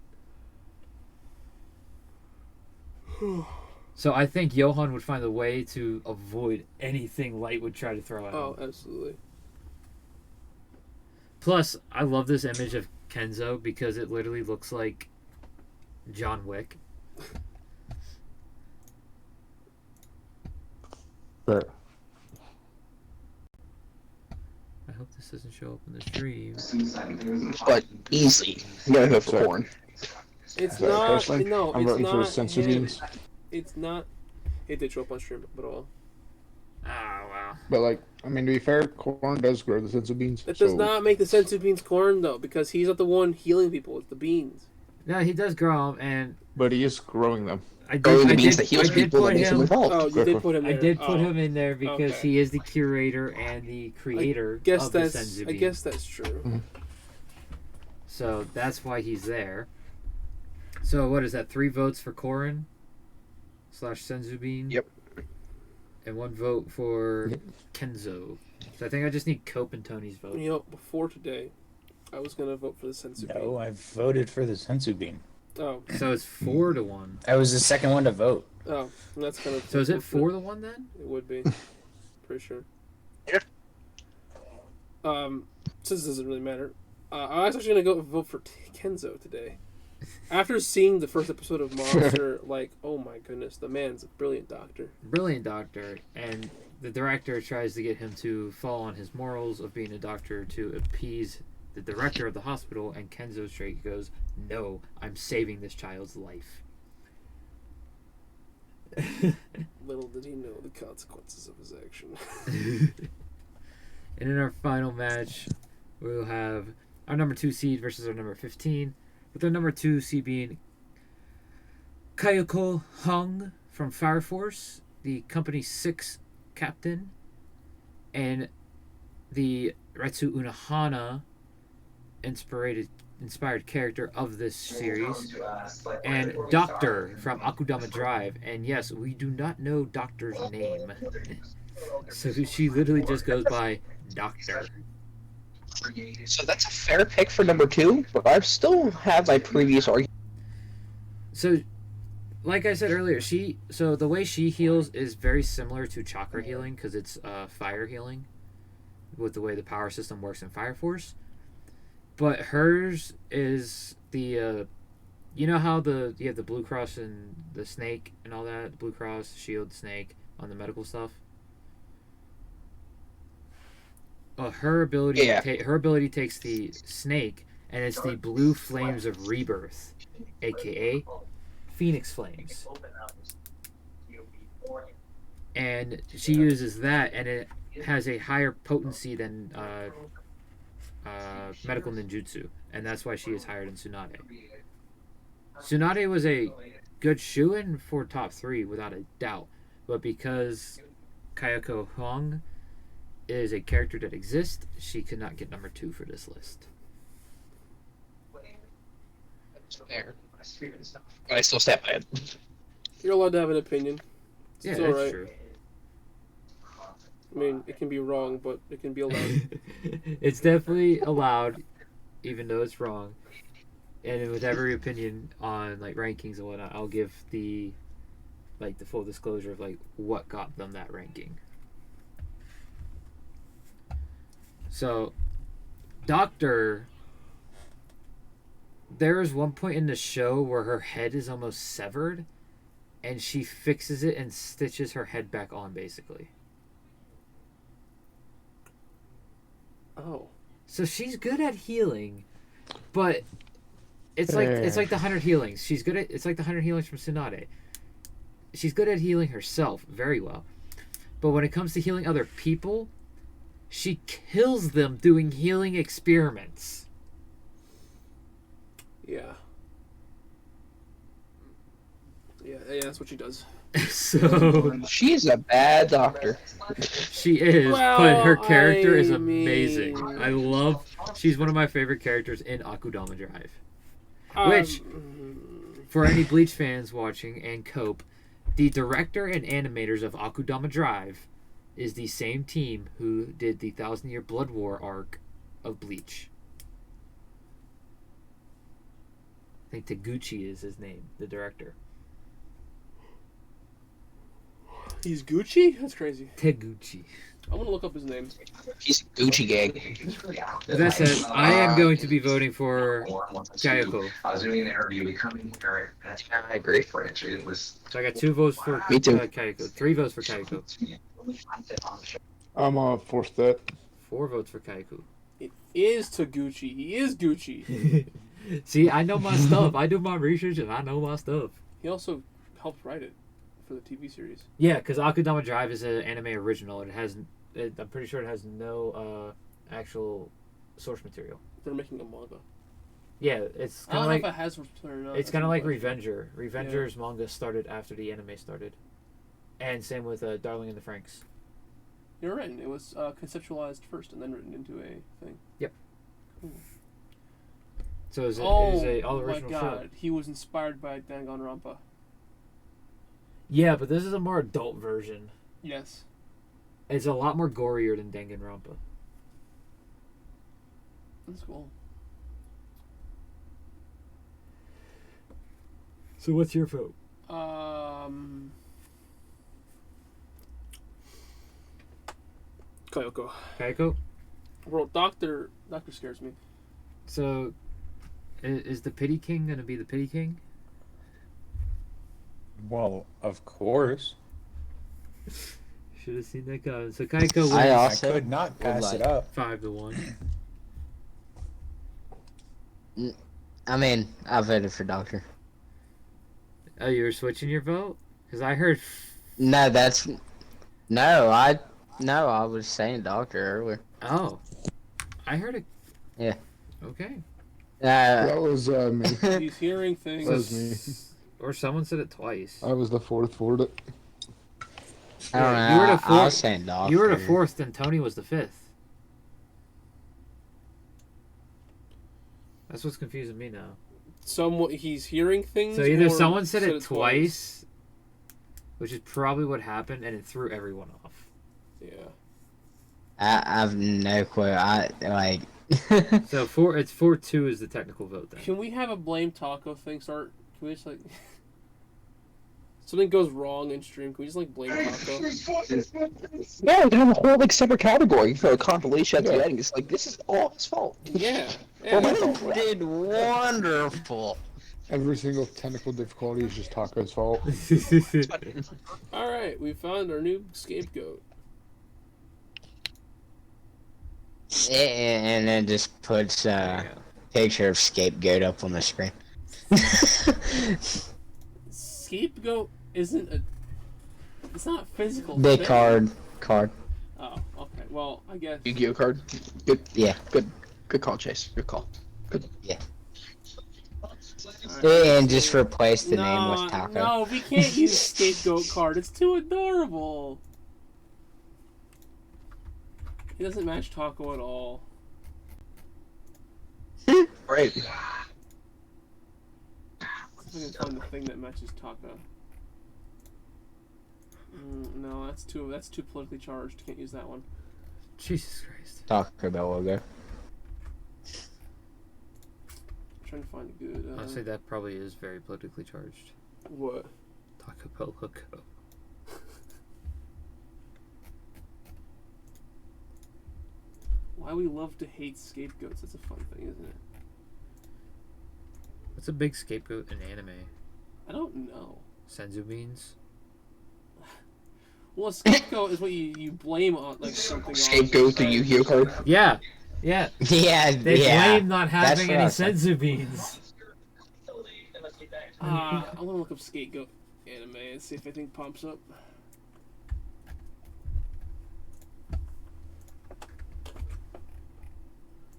So I think Johan would find a way to avoid anything Light would try to throw at him. Oh, absolutely. Plus, I love this image of Kenzo because it literally looks like John Wick. Right. I hope this doesn't show up in the stream. But easy. I'm gonna vote for Corn. It's Is that not. personally? No, I'm it's voting for not. Sensu him. Beans. It's not. It did show up on stream, but all. Ah, well. But like, I mean, to be fair, corn does grow the sensu beans. That does not make the sensu beans corn though, because he's not the one healing people. It's the beans. No, he does grow them, and But he is growing them. Growing the beans that heals people that put makes them him. evolved. Oh, you did put him I there. did put Oh. him in there because Okay. he is the curator and the creator of the sensu I bean. guess that's true. So that's why he's there. So what is that? 3 votes for Korin / senzu bean. Yep. And 1 vote for Kenzo. So I think I just need Cope and Tony's vote. You know, before today, I was gonna vote for the sensu bean. No, I voted for the sensu bean. Oh, So it's 4-1. I was the second one to vote. oh, that's kind of. So is it 4-1 then? It would be, pretty sure. Yeah. Since it doesn't really matter, I was actually gonna go vote for Kenzo today. After seeing the first episode of Monster, like, oh my goodness, the man's a brilliant doctor. Brilliant doctor, and the director tries to get him to fall on his morals of being a doctor to appease the director of the hospital, and Kenzo straight goes, "No, I'm saving this child's life." Little did he know the consequences of his action. And in our final match, we'll have our number 2 seed versus our number 15, with our number 2 seed being Kayoko Hung from Fire Force, the Company 6 captain, and the Retsu Unohana inspired character of this series, and Doctor from Akudama Drive. And yes, we do not know Doctor's name. So she literally just goes by Doctor. So that's a fair pick for number 2, but I still have my previous argument. So, like I said earlier, so the way she heals is very similar to chakra healing because it's fire healing with the way the power system works in Fire Force. But hers is the you know how you have the Blue Cross and the snake and all that, the Blue Cross, shield, snake on the medical stuff. Her ability her ability takes the snake, and it's the blue flames of rebirth, aka Phoenix Flames. And she uses that, and it has a higher potency than medical ninjutsu, and that's why she is higher than Tsunade. Tsunade was a good shoo-in for top 3 without a doubt, but because Kayako Hong is a character that exists, she could not get number 2 for this list. Fair. I still stand by it. You're allowed to have an opinion. Yeah, It's that's alright. true. I mean, it can be wrong, but it can be allowed. It's definitely allowed, even though it's wrong. And with every opinion on like rankings and whatnot, I'll give the full disclosure of like what got them that ranking. So, Doctor, there is one point in the show where her head is almost severed, and she fixes it and stitches her head back on, basically. Oh. So she's good at healing, but it's like the 100 healings. She's good at it's like the 100 healings from Tsunade. She's good at healing herself very well, but when it comes to healing other people, she kills them doing healing experiments. Yeah. Yeah, that's what she does. So She's a bad doctor. she is, Well, but her character is I amazing. mean- I love. She's one of my favorite characters in Akudama Drive. Which, for any Bleach fans watching and Cope, the director and animators of Akudama Drive is the same team who did the 1,000-Year Blood War arc of Bleach. I think Taguchi is his name, the director. He's Gucci? That's crazy. Taguchi. I'm gonna look up his name. He's Gucci gang. With that said, I am going to be voting for Kayako. I was doing an interview becoming very I agree. French. It was So I got 2 votes for Me too. Kayako. 3 votes for Kayako. I'm for that. 4 votes for Kayako. It is Taguchi. He is Gucci. See, I know my stuff. I do my research and I know my stuff. He also helped write it for the TV series. Yeah, because Akudama Drive is an anime original. It has I'm pretty sure it has no actual source material. They're making a manga. Yeah, it's I kind don't of know like if it has or not. it's That's kind of a like question. Revenger. Revenger's manga started after the anime started, and same with Darling in the Franxx. You're right. It was conceptualized first and then written into a thing. Yep. Cool. So is it Oh is a all my original god, show? he was inspired by Danganronpa. Yeah, but this is a more adult version. Yes. It's a lot more gorier than Danganronpa. That's cool. So what's your vote? Kayoko. Kaiko? Well, Doctor scares me. So is the Pity King gonna be the Pity King? Well, of course. Should have seen that coming. So Kaiko wins I I also could not pass like- it up. 5-1. I mean, I voted for Doctor. Oh, you were switching your vote? Because I heard. No, that's I was saying Doctor earlier. Oh, I heard it. Yeah. Okay. That was me. He's hearing That things. was me. Or someone said it twice. I was the fourth for it. I don't know. You were the I was fourth. saying Doctor. You were the fourth, and Tony was the fifth. That's what's confusing me now. He's hearing things. So either or someone said it twice. twice, which is probably what happened, and it threw everyone off. Yeah. I've no clue. I like. So it's 4-2 is the technical vote then. Can we have a blame Taco thing start? Can we just like something goes wrong in stream? Can we just like blame Taco? Yeah, we can have a whole like separate category for a compilation at the end. It's like this is all his fault. Yeah. You did wonderful. Every single technical difficulty is just Taco's fault. All right, we found our new scapegoat. And then just puts picture of scapegoat up on the screen. Scapegoat isn't a. It's not a physical. Big thing. card. Oh, okay. Well, I guess. Yu-Gi-Oh card. Good. Yeah. Good call, Chase. Good call. Good. Yeah. Alright. And just replace the name with Taco. No, we can't use scapegoat card. It's too adorable. It doesn't match Taco at all. Right. See if I can find the thing that matches Taco. No, that's too politically charged. Can't use that one. Jesus Christ. Taco Bell logo. I'm trying to find a good. Honestly, that probably is very politically charged. What? Taco Bell logo. Why we love to hate scapegoats? That's a fun thing, isn't it? What's a big scapegoat in anime? I don't know. Senzu beans? Well, a scapegoat is what you blame on, like something. Scapegoat the Yu-Gi-Oh card. Yeah. Yeah. Yeah, They blame not That's having what any I was like. senzu beans. I want to look up scapegoat anime and see if anything pops up.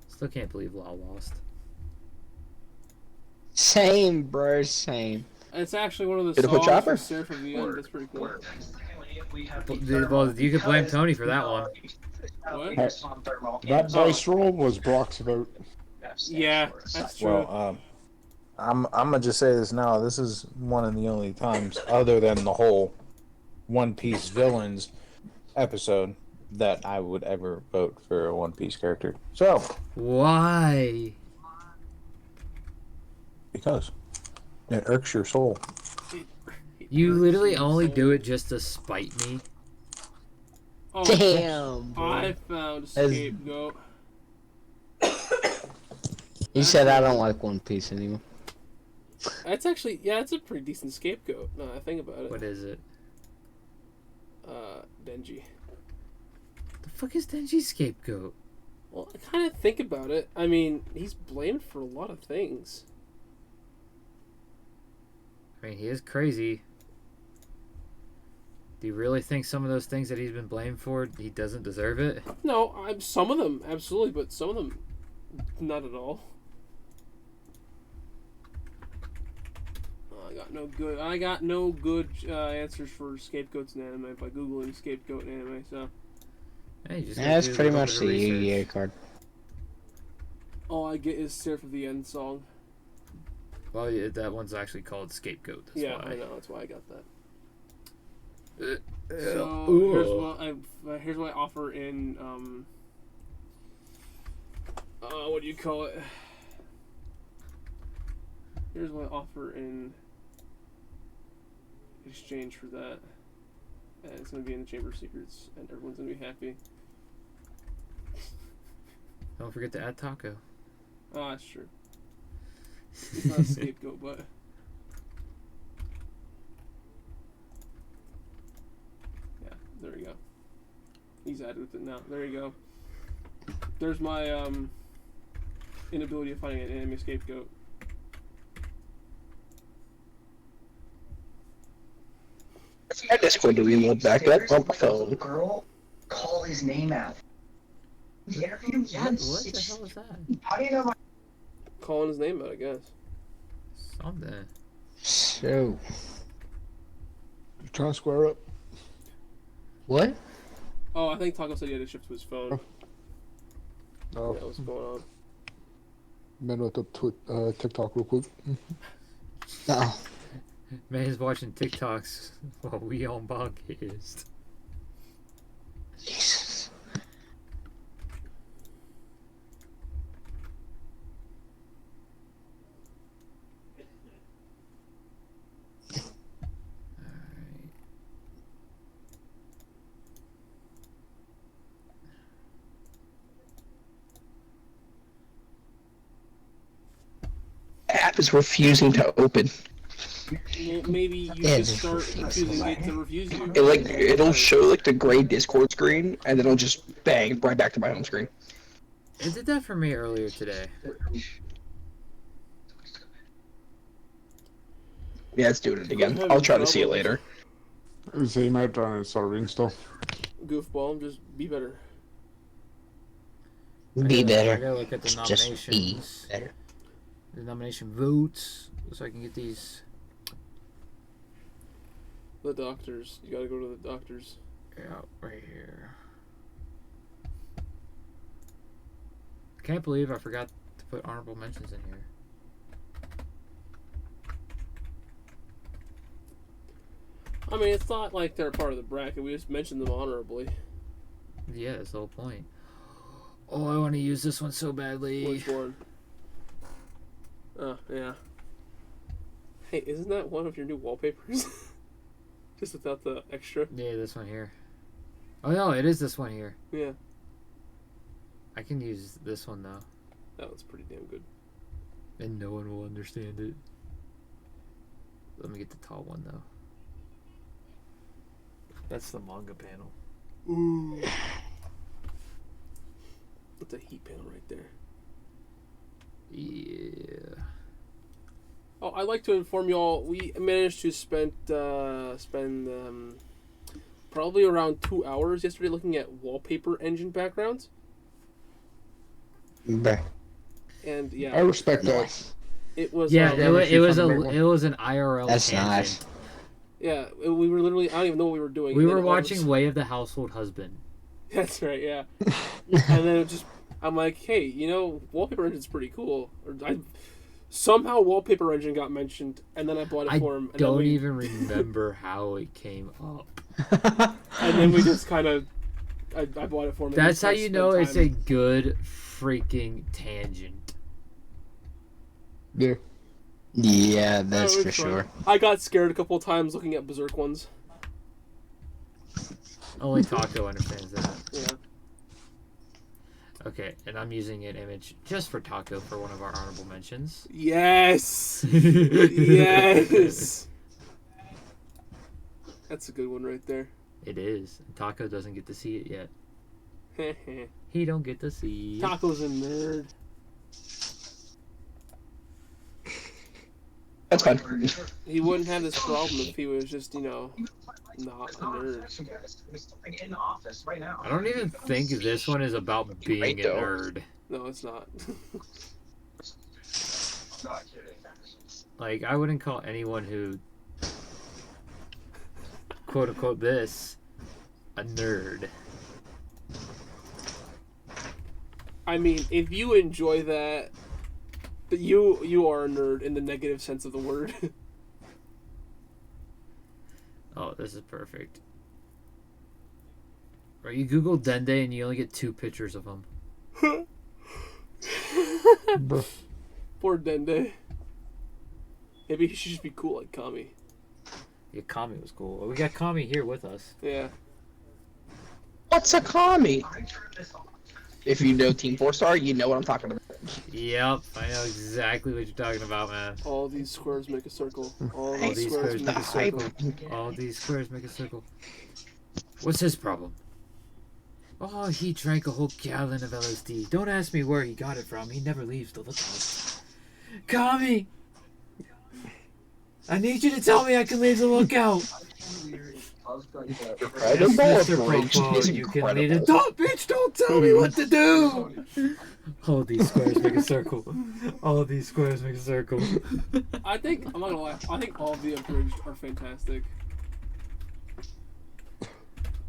Still can't believe Law lost. Same, bro, same. It's actually one of the Did it put songs Chopper? from Surf of the End. That's pretty cool. Well, you could blame Tony for that one. What? That dice roll was Brock's vote. Yeah, that's true. Well, I'm gonna just say this now. This is one of the only times, other than the whole One Piece villains episode, that I would ever vote for a One Piece character. So, Why? because it irks your soul. You literally only do it just to spite me. Oh, Damn, bro. I found a scapegoat. You said I don't like One Piece anymore. That's actually, yeah, it's a pretty decent scapegoat. No, I think about it. What is it? Denji. The fuck is Denji's scapegoat? Well, I kind of think about it. I mean, he's blamed for a lot of things. I mean, he is crazy. Do you really think some of those things that he's been blamed for, he doesn't deserve it? No, some of them absolutely, but some of them not at all. I got no good answers for scapegoats in anime by googling scapegoat in anime. So Hey, you just Yeah, gotta that's do a pretty little much bit the of research. Yu-Gi-Oh card. all I get is Surf of the End song. Well, yeah, that one's actually called Scapegoat. That's Yeah, why. I know. That's why I got that. So here's what I offer in what do you call it? Here's what I offer in exchange for that, and it's gonna be in the Chamber of Secrets, and everyone's gonna be happy. Don't forget to add Taco. Ah, that's true. It's not a scapegoat, but yeah, there we go. He's added with it now. There you go. There's my inability of finding an anime scapegoat. My Discord to reload back up on my phone. Girl, call his name out. The interview, What the hell was that? How do you know my... Calling his name out, I guess. Something. So, You trying to square up? what? Oh, I think Taco said he had to shift to his phone. No. Yeah, what's going on? Man, look up TikTok real quick. No. Man is watching TikToks while we on podcast. Jesus. Alright. App is refusing to open. Well, maybe you Yeah, should just start refusing. refusing it to refuse you. It'll show like the gray Discord screen, and then it'll just bang right back to my home screen. It did that for me earlier today. Yeah, it's doing it again. I'll try to see it later. So you might try and start reinstall. Goofball, just be better. Be I better. gotta look at the Just be nominations. better. The nomination votes, so I can get these. The doctors. You gotta go to the doctors. Yeah, right here. Can't believe I forgot to put honorable mentions in here. I mean, it's not like they're part of the bracket. We just mentioned them honorably. Yeah, that's the whole point. Oh, I want to use this one so badly. Which one? Oh, yeah. Hey, isn't that one of your new wallpapers? Just without the extra? Yeah, this one here. Oh no, it is this one here. Yeah. I can use this one though. That one's pretty damn good. And no one will understand it. Let me get the tall one though. That's the manga panel. Ooh. That's a heat panel right there. Yeah. Oh, I'd like to inform you all, we managed to spend probably around 2 hours yesterday looking at wallpaper engine backgrounds. Bruh. And I yeah, respect that. it was Yeah, um, it was an IRL That's tangent. nice. yeah, we were literally, I don't even know what we were doing. We And then were all of a watching Way of the Household Husband. That's right, yeah. And then it just, I'm like, hey, you know, wallpaper engine's pretty cool. Somehow wallpaper engine got mentioned, and then I bought it I for him. And don't then we, even remember how it came up. And then we just kind of, I bought it for him. and That's we how just you spent know it's time. a good freaking tangent. Yeah. Yeah, that's Oh, for it's fun. sure. I got scared a couple of times looking at Berserk ones. Only Taco understands that. Yeah. Okay, and I'm using an image just for Taco for one of our honorable mentions. Yes! Yes! That's a good one right there. It is. Taco doesn't get to see it yet. He don't get to see. Taco's a nerd. That's fine. He wouldn't have this problem if he was just, you know, not a nerd. In the office right now. I don't even think this one is about being Right, a though. nerd. No, it's not. Not kidding. Like, I wouldn't call anyone who quote unquote this a nerd. I mean, if you enjoy that, you are a nerd in the negative sense of the word. Oh, this is perfect. Right, you Google Dende and you only get 2 pictures of him. Poor Dende. Maybe he should just be cool like Kami. Yeah, Kami was cool. We got Kami here with us. Yeah. What's a commie? If you know Team 4-Star, you know what I'm talking about. Yep, I know exactly what you're talking about, man. All these squares make a circle. All All these squares make a circle. circle. All these squares make a circle. What's his problem? Oh, he drank a whole gallon of LSD. Don't ask me where he got it from. He never leaves the lookout. Kami! I need you to tell me I can leave the lookout. Dragon Ball Mr. Bridge Popo, is you can lead it. incredible. Don't, bitch, don't tell me what to do! All these squares make a circle. All these squares make a circle. I'm not gonna lie, I think all of the abridged are fantastic.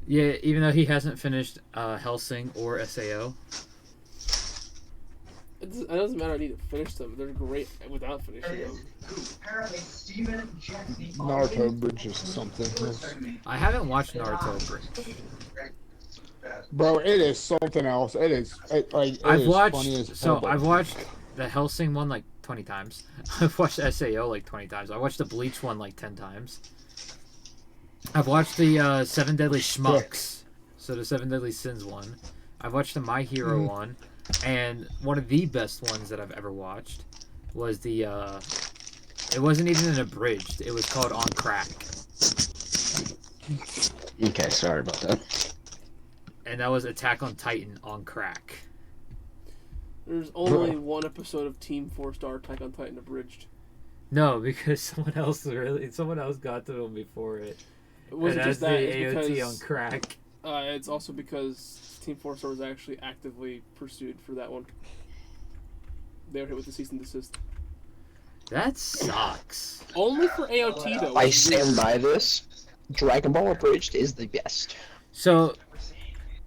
Yeah, even though he hasn't finished Hellsing or SAO. It doesn't matter, I need to finish them. They're great without finishing them. Apparently, Steven Jeffy. Naruto Bridge is something else. I haven't watched Naruto Bridge. Bro, it is something else. It is funny as hell. I've watched the Hellsing one like 20 times. I've watched SAO like 20 times. I watched the Bleach one like 10 times. I've watched the 7 Deadly Schmucks. So the 7 Deadly Sins one. I've watched the My Hero one. And one of the best ones that I've ever watched was the it wasn't even an abridged. It was called On Crack. Okay, sorry about that. And that was Attack on Titan on Crack. There's only one episode of Team 4-Star Attack on Titan abridged. No, because someone else got to them before it. It wasn't And just that's that, the it's AOT because on Crack. It's also because Team 4-Star was actually actively pursued for that one. They were hit with the cease and desist. That sucks. Only for AOT though. I which is weird. stand by this. Dragon Ball Abridged is the best. So,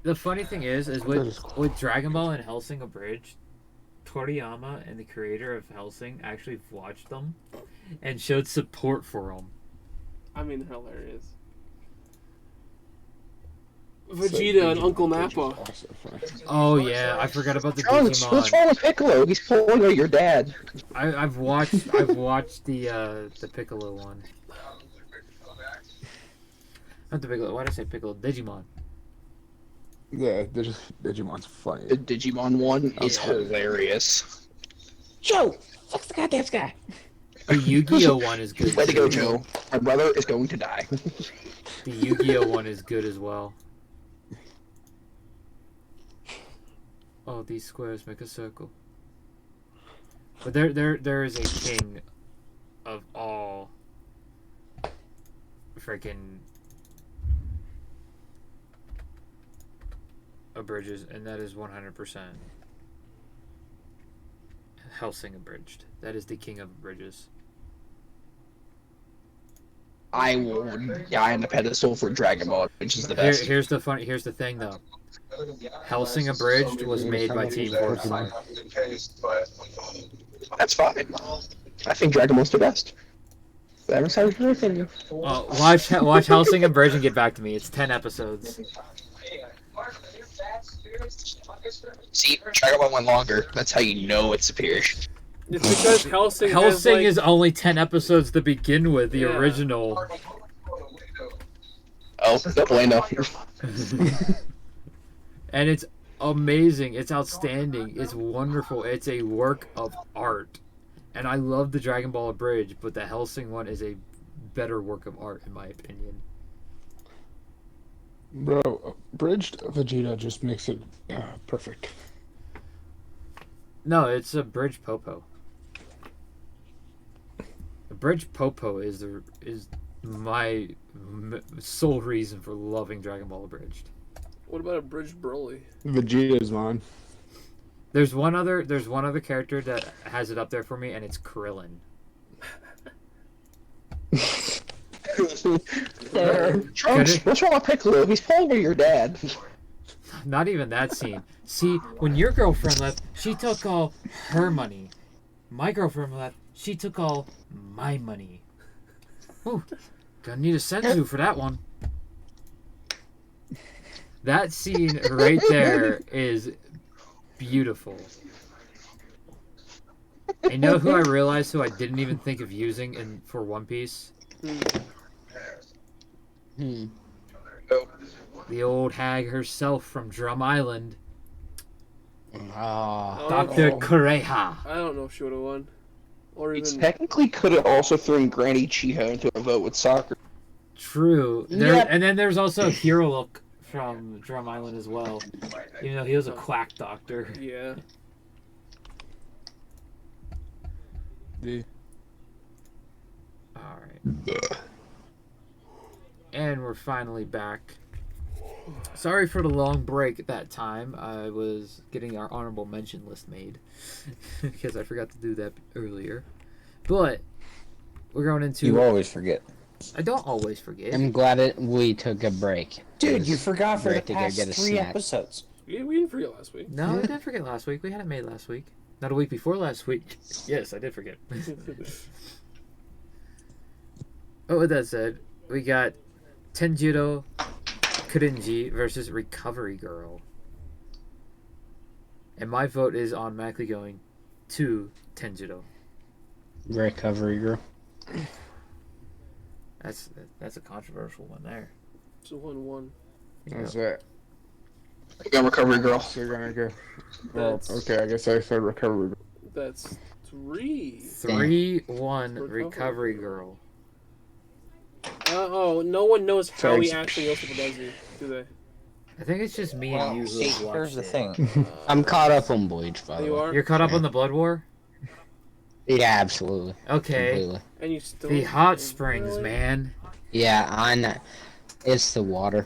the funny thing is with Dragon Ball and Hellsing Abridged, Toriyama and the creator of Hellsing actually watched them and showed support for them. I mean, hilarious. Vegeta and Uncle Nappa. Oh yeah, I forgot about the What's wrong Digimon. with Piccolo? He's pulling out your dad. I've watched the Piccolo one. Not the Piccolo. Why did I say Piccolo? Digimon. Yeah, Digimon's funny. The Digimon one is hilarious. Joe, fuck the goddamn guy. The Yu-Gi-Oh one is good. Way to go, too. Joe. My brother is going to die. The Yu-Gi-Oh one is good as well. Oh, these squares make a circle. But there is a king of all freaking abridges, and that is 100% Hellsing abridged. That is the king of abridges. I will die on the pedestal for Dragon Ball, which is the best. Here's the thing though. Hellsing abridged was made by Team 4-Star. That's fine. I think Dragon Ball's the best. But every time your opinion. Watch Hellsing abridged and get back to me. It's 10 episodes. See, Dragon Ball went longer. That's how you know it's superior. It's because Hellsing Hellsing is only 10 episodes to begin with, the Yeah. original. Oh, no bueno. And it's amazing. It's outstanding. It's wonderful. It's a work of art. And I love the Dragon Ball Abridged, but the Hellsing one is a better work of art, in my opinion. Bro, Bridged Vegeta just makes it perfect. No, it's a Bridge Popo. The Bridge Popo is my sole reason for loving Dragon Ball Abridged. What about Abridged Broly? Vegeta's mine. There's one other character that has it up there for me, and it's Krillin. Trunks, what's wrong with Piccolo? He's probably your dad. Not even that scene. See, when your girlfriend left, she took all her money. My girlfriend left, she took all my money. Ooh, gonna need a senzu for that one. That scene right there is beautiful. You know who I realized who I didn't even think of using for One Piece? The old hag herself from Drum Island. Dr. Kureha. I don't know if she would have won. Or It's even... technically could have also thrown Granny Chiho into a vote with soccer. True. And then there's also Hero Look from Drum Island as well. Even though he was a quack doctor. Yeah. Alright. And we're finally back. Sorry for the long break at that time. I was getting our honorable mention list made. Because I forgot to do that earlier. But we're going into... You always forget. I don't always forget. I'm glad we took a break. Dude, you forgot for the Break to go past get a 3 snack. episodes. We didn't forget last week. No, I didn't forget last week. We had it made last week. Not a week before last week. Yes, I did forget. Oh, with that said, we got Tenjiro Kurinji versus Recovery Girl. And my vote is automatically going to Tenjiro. Recovery Girl. That's a controversial one there. It's a 1-1. That's it. I got Recovery Girl. You're gonna go. Well, That's- okay, I guess I said Recovery Girl. That's 3. 3-1 Recovery Girl. No one knows how Sorry. he actually knows what does he, do they? I think it's just me and you who See, have watched here's the it. thing. I'm caught up on Bleach, by the You way. are? You're caught up on the Blood War? Yeah, absolutely. Okay. Completely. And you still... The hot springs, Really? man. Yeah, I know. It's the water.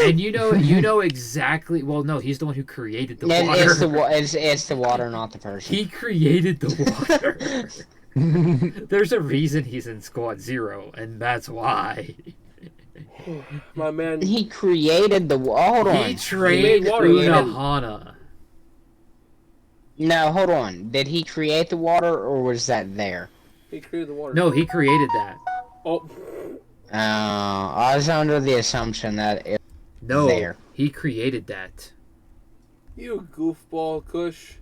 And you know exactly. Well, no, he's the one who created the water. It's the water, not the person. He created the water. There's a reason he's in Squad 0, and that's why. My man... He created the water. Hold on. He trained water. Unohana. No, hold on. Did he create the water, or was that there? He created the water. No, he created that. Oh, I was under the assumption that it No, was there. he created that. you goofball, Kush.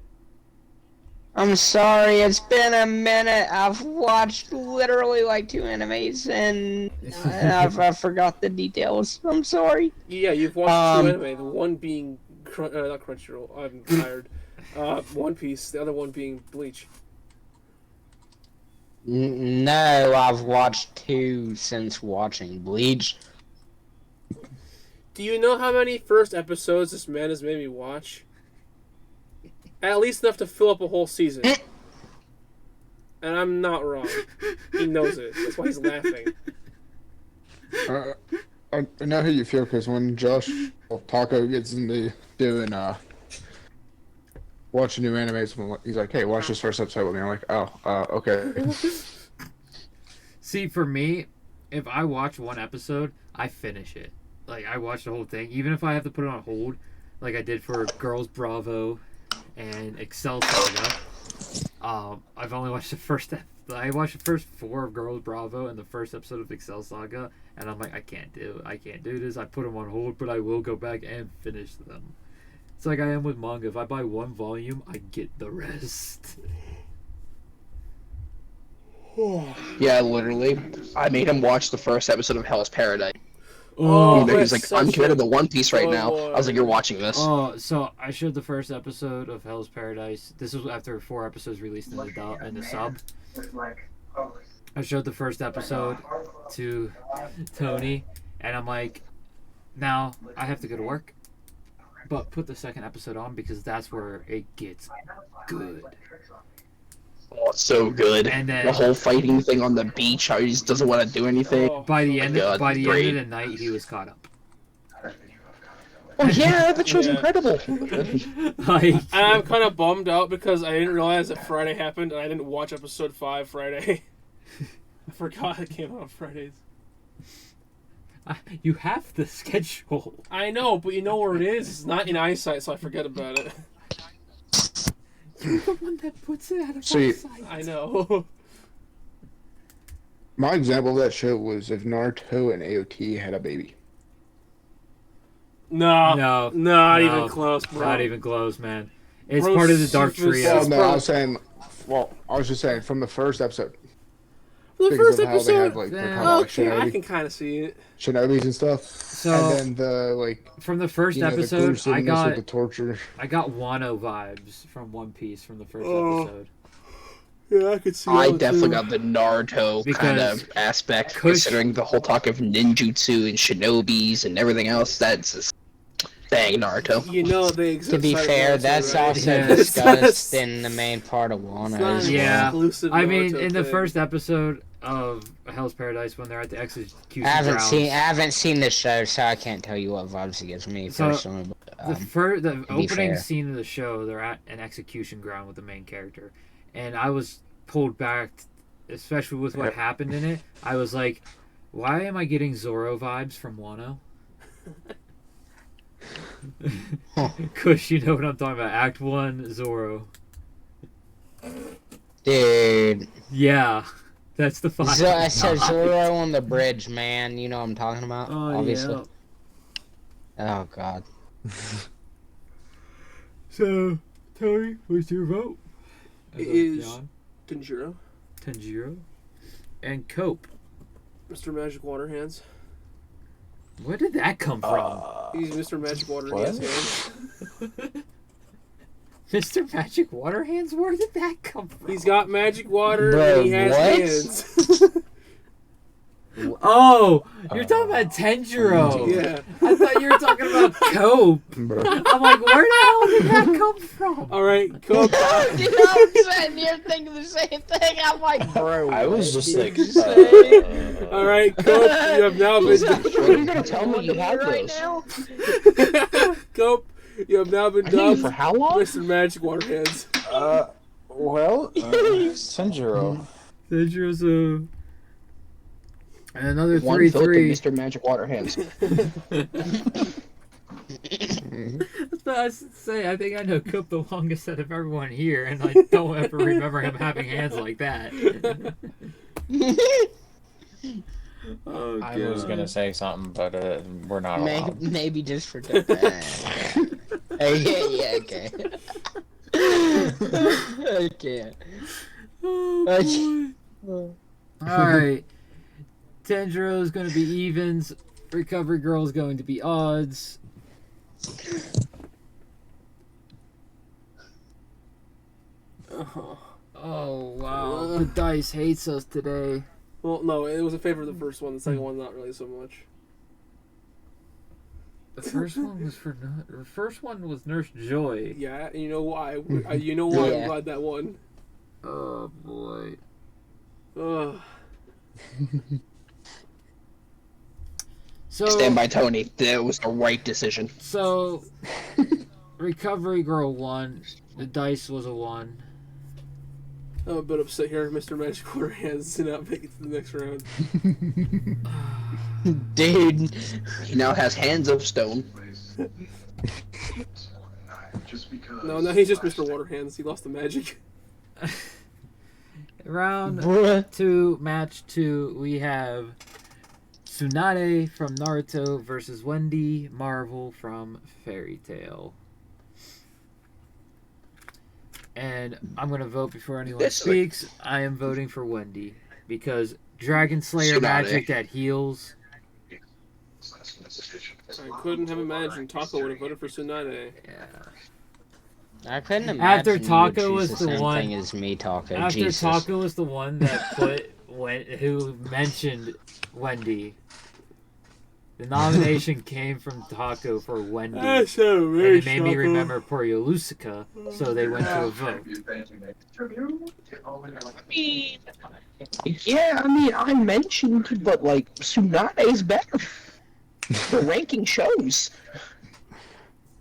I'm sorry, it's been a minute. I've watched literally like 2 animes, and I forgot the details. I'm sorry. Yeah, you've watched 2 anime. The one being... not Crunchyroll. I'm tired. One Piece. The other one being Bleach. No, I've watched 2 since watching Bleach. Do you know how many first episodes this man has made me watch? At least enough to fill up a whole season. And I'm not wrong. He knows it. That's why he's laughing. I know how you feel because when Josh Taco gets into doing watching new animes, he's like, "Hey, watch this first episode with me." I'm like, "Oh, okay." See, for me, if I watch one episode, I finish it. Like, I watch the whole thing, even if I have to put it on hold, like I did for Girls Bravo and Excel Saga. I've only watched the first. I watched the first 4 of Girls Bravo and the first episode of Excel Saga, and I'm like, I can't do this. I put them on hold, but I will go back and finish them. It's like I am with manga. If I buy 1 volume, I get the rest. Yeah, literally. I made him watch the first episode of Hell's Paradise. Oh, He's like, that's I'm such committed a to One Piece right now. good I was like, you're watching this. Oh, so I showed the first episode of Hell's Paradise. This was after 4 episodes released in the sub. I showed the first episode to Tony, and I'm like, now I have to go to work, but put the second episode on because that's where it gets good. Oh, it's so good. And then- the whole fighting thing on the beach, how he just doesn't want to do anything. Oh. By the end, God, by the great. end of the night, he was caught up. Oh yeah, that show's Yeah. incredible. Like, And I'm kind of bummed out because I didn't realize that Friday happened and I didn't watch episode 5 Friday. I forgot it came out on Fridays. you have the schedule. I know, but you know where it is. It's not in eyesight, so I forget about it. You're the one that puts it out of See- my sight. I know. My example of that show was if Naruto and AOT had a baby. No, No, not no, even close, bro. Not even close, man. It's Bro, part of the Dark super Trio. Well, no, bro. I was saying. Well, I was just saying from the first episode. The because first of how they episode. have like they're Yeah. kind of like Okay, I shinobi, can kind of see it. shinobis and stuff. So And then the like from the first you know, the episode, I gruesomeness of the got torture. Wano vibes from One Piece from the first Oh. episode. Yeah, I could see I that definitely too. got the Naruto kind Because of aspect, Kush- considering the whole talk of ninjutsu and shinobis and everything else. That's just dang Naruto. You know they exist. To be outside of fair, Naruto, that's right? also Yeah. discussed in the main part of It's Wano not as an well. Yeah. exclusive I mean, Naruto in the thing. first episode of Hell's Paradise, when they're at the execution I haven't grounds, seen the show, so I can't tell you what vibes it gives me So, personally. But, the be opening fair. scene of the show, they're at an execution ground with the main character, and I was pulled back, especially with what happened in it. I was like, why am I getting Zoro vibes from Wano? Kush, you know what I'm talking about. Act 1, Zoro. dude, Yeah, that's the vibe. I said Zoro on the bridge, man. You know what I'm talking about? Oh, obviously. yeah. Oh god. So, Tony, what's your vote? It is John, Tanjiro, Tanjiro, and Cope. Mr. Magic Water Hands. Where did that come from? He's Mr. Magic Water What? Hands. Mr. Magic Water Hands? Where did that come from? He's got magic water Bro, and he has what? hands. Oh, you're talking about Tanjiro. Yeah. I thought you were talking about Cope. Bro. I'm like, where the hell did that come from? All right, go. Dude, I'm sitting here thinking the same thing. I'm like, bro. I was just like, All right, Cope, you have now been. What are you gonna tell me you had those? Cope, you have now been I knew you dubbed for how long? Mr. Magic Water Hands. Sanjiro. Tanjiro's a... And another One 3-3. vote to Mr. Magic Water Hands. That's what I was to say. I think I know Cope the longest out of everyone here, and I don't ever remember him having hands like that. Oh, I was gonna say something, but we're not allowed. Maybe just for that. Yeah, okay. I can't. Alright. Tanjiro's going to be evens. Recovery Girl's going to be odds. Oh, wow. The dice hates us today. Well, no, it was in favor of the first one. The second one, not really so much. The first one was for the first one was Nurse Joy. Yeah, and you know why? You know why Yeah. I'm glad that won. Oh boy. Ugh. So Stand by Tony. That was the right decision. So Recovery Girl won. The dice was a 1. I'm a bit upset here. Mr. Magic Water Hands did not make it to the next round. Dude. He now has hands of stone. No, he's just Mr. Water Hands. He lost the magic. Round Bruh. 2, match 2, we have Tsunade from Naruto versus Wendy Marvel from Fairy Tail. And I'm going to vote before anyone This- speaks. I am voting for Wendy because Dragon Slayer Tsunade. magic that heals. I couldn't have imagined Taco would have voted for Tsunade. Yeah. I couldn't imagine After you would Taco choose was the the same one- thing as me talking. After Jesus. Taco was the one that who mentioned Wendy. The nomination came from Taco for Wendy. That's so And very it made me shocking. remember Poryolusica, so they went to a vote. Yeah, I mean, I mentioned, but like, Tsunade's better. The ranking shows.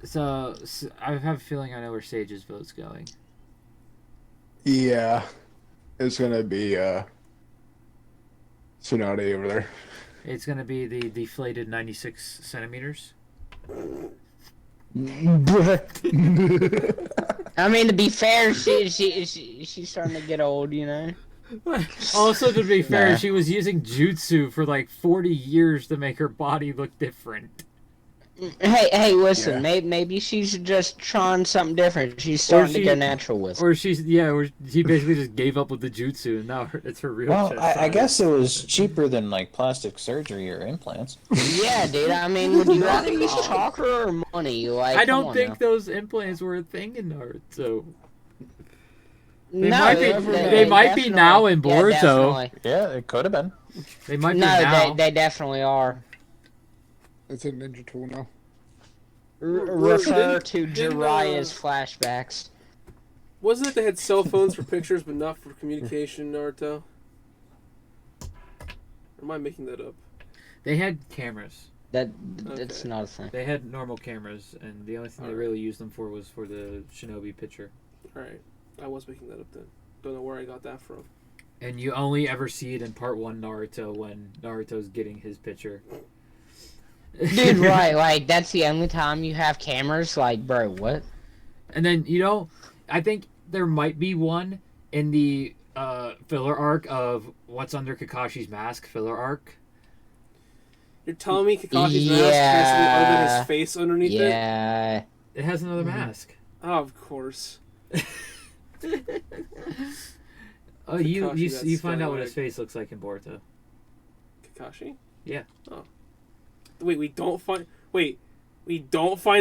So I have a feeling I know where Sage's vote's going. Yeah, it's gonna be Tsunade over there. It's gonna be the deflated 96 centimeters. I mean, to be fair, she's starting to get old, you know. Also, to be fair, Nah. she was using jutsu for like 40 years to make her body look different. Hey, listen, Yeah. maybe she's just trying something different. She's starting to go natural with it. Or she basically just gave up with the jutsu, and now it's her real Well, chest I size. guess it was cheaper than like plastic surgery or implants. Yeah, dude. I mean, would you rather use chakra or money? Like, I come don't on think now. those implants were a thing in Naruto. They No, might be. They might be now in Boruto. definitely. Yeah, it could have been. They might be No, now. they definitely are. It's a ninja tool now. Refer to didn't, Jiraiya's flashbacks. Wasn't it they had cell phones for pictures but not for communication, Naruto? Or am I making that up? They had cameras. That's Okay. not a thing. They had normal cameras, and the only thing they really used them for was for the shinobi picture. Alright. I was making that up then. Don't know where I got that from. And you only ever see it in part 1 Naruto when Naruto's getting his picture. Dude, right, like, that's the only time you have cameras? Like, bro, what? And then, I think there might be one in the filler arc of What's Under Kakashi's Mask filler arc. You're telling me Kakashi's mask has something other than his face underneath it? Yeah. It has another mask. Oh, of course. Oh, you Kakashi, that's you find out what his scallywag. face looks like in Boruto. Kakashi? Yeah. Oh. Wait, we don't find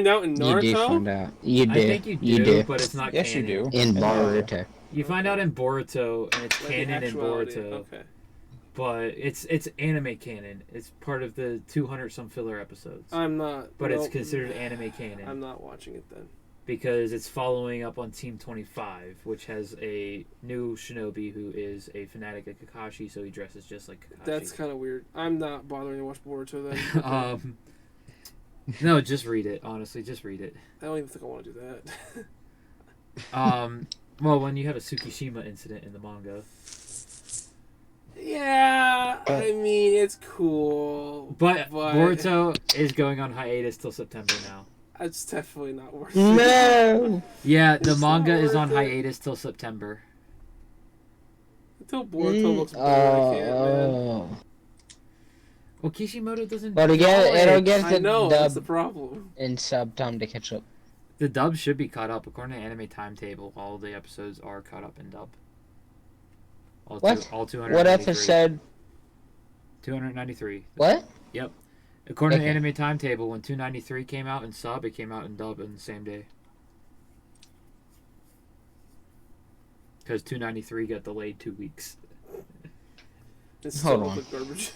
out in Naruto? You do find out. You do. I think you do, but it's not Yes, you canon. do. In Boruto. You find out in Boruto, and it's Like the canon in actuality, Boruto. Okay. But it's anime canon. It's part of the 200 some filler episodes. I'm not. But it's nope. considered anime canon. I'm not watching it then. Because it's following up on Team 25, which has a new shinobi who is a fanatic of Kakashi, so he dresses just like Kakashi. That's kind of weird. I'm not bothering to watch Boruto then. No, just read it. Honestly, just read it. I don't even think I want to do that. Well, when you have a Tsukishima incident in the manga. Yeah, I mean, it's cool. But Boruto is going on hiatus till September now. It's definitely not worth it. No! Yeah, the It's manga not is on worth it. hiatus till September. Until Boruto looks better, I can't, man. Oh. Well, Kishimoto doesn't. But draw it'll it. get I the know, that's the dub problem. and sub time to catch up. The dub should be caught up. According to Anime Timetable, all the episodes are caught up in dub. All What? All 293. What episode? 293. What? Yep. According to Okay. Anime Timetable, when 293 came out in sub, it came out in dub on the same day. Because 293 got delayed 2 weeks. It still Hold looks like garbage.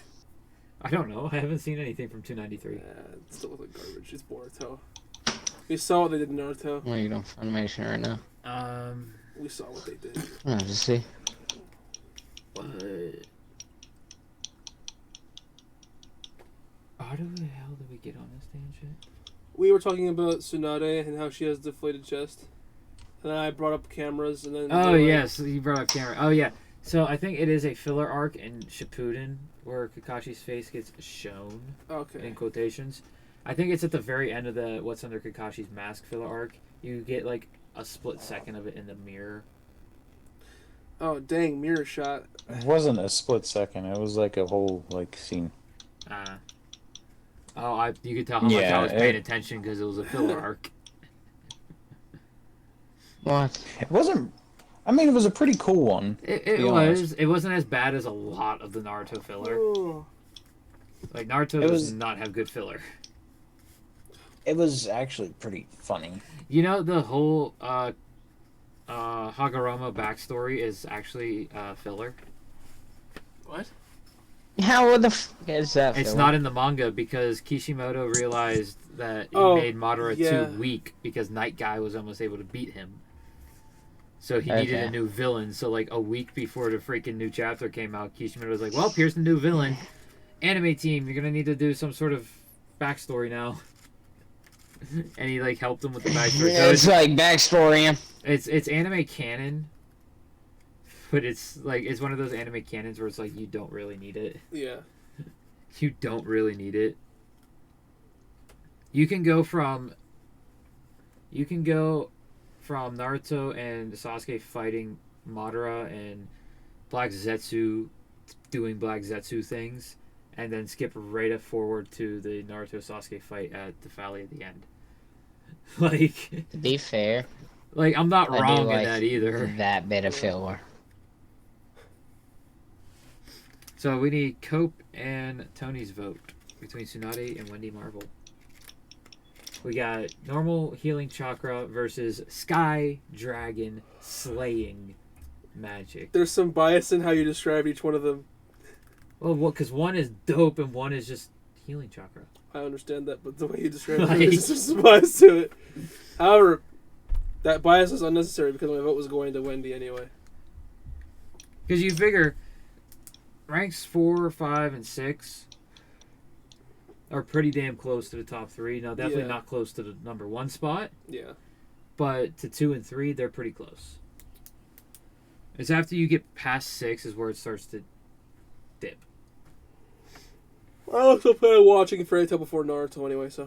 I don't know. I haven't seen anything from 293. Yeah, it still looks like garbage. It's Boruto. We saw what they did in Naruto. Well, you don't animation right now. We saw what they did. I'll just see. What? How the hell did we get on this tangent? We were talking about Tsunade and how she has deflated chest. And then I brought up cameras and then... Oh, they were like- yes. You brought up camera. Oh, yeah. So I think it is a filler arc in Shippuden where Kakashi's face gets shown Okay. in quotations. I think it's at the very end of the What's Under Kakashi's Mask filler arc. You get like a split second of it in the mirror. Oh, dang, mirror shot. It wasn't a split second. It was like a whole like scene. You could tell how much I Yeah, was paying attention because it was a filler arc. What? It wasn't. I mean, it was a pretty cool one. It be was. honest. It wasn't as bad as a lot of the Naruto filler. Oh. Like Naruto It does was- not have good filler. It was actually pretty funny. You know the whole Hagoromo backstory is actually filler. What? How the f is that? It's filler? not in the manga because Kishimoto realized that he Oh, made Madara yeah. too weak because Night Guy was almost able to beat him. So he needed Okay. a new villain. So like a week before the freaking new chapter came out, Kishimoto was like, "Well, here's the new villain. Anime team, you're gonna need to do some sort of backstory now." And he like helped him with the backstory. So It's like backstory. it's anime canon, but it's like it's one of those anime canons where it's like you don't really need it. Yeah. You don't really need it. You can go from Naruto and Sasuke fighting Madara and Black Zetsu doing Black Zetsu things, and then skip right up forward to the Naruto Sasuke fight at the Valley at the end. Like, To be fair, I'm not I do wrong in like that either. that bit of filler. So we need Cope and Tony's vote between Tsunade and Wendy Marvel. We got normal healing chakra versus sky dragon slaying magic. There's some bias in how you describe each one of them. Well, because one is dope and one is just healing chakra. I understand that, but the way you describe it, Like- there's just some bias to it. However, that bias is unnecessary because my vote was going to Wendy anyway. Because you figure ranks 4, 5, and 6 are pretty damn close to the top 3. Now, definitely Yeah. not close to the number 1 spot, Yeah. but to 2 and 3, they're pretty close. It's after you get past 6 is where it starts to dip. I also plan on watching Fairy Tail before Naruto anyway, so.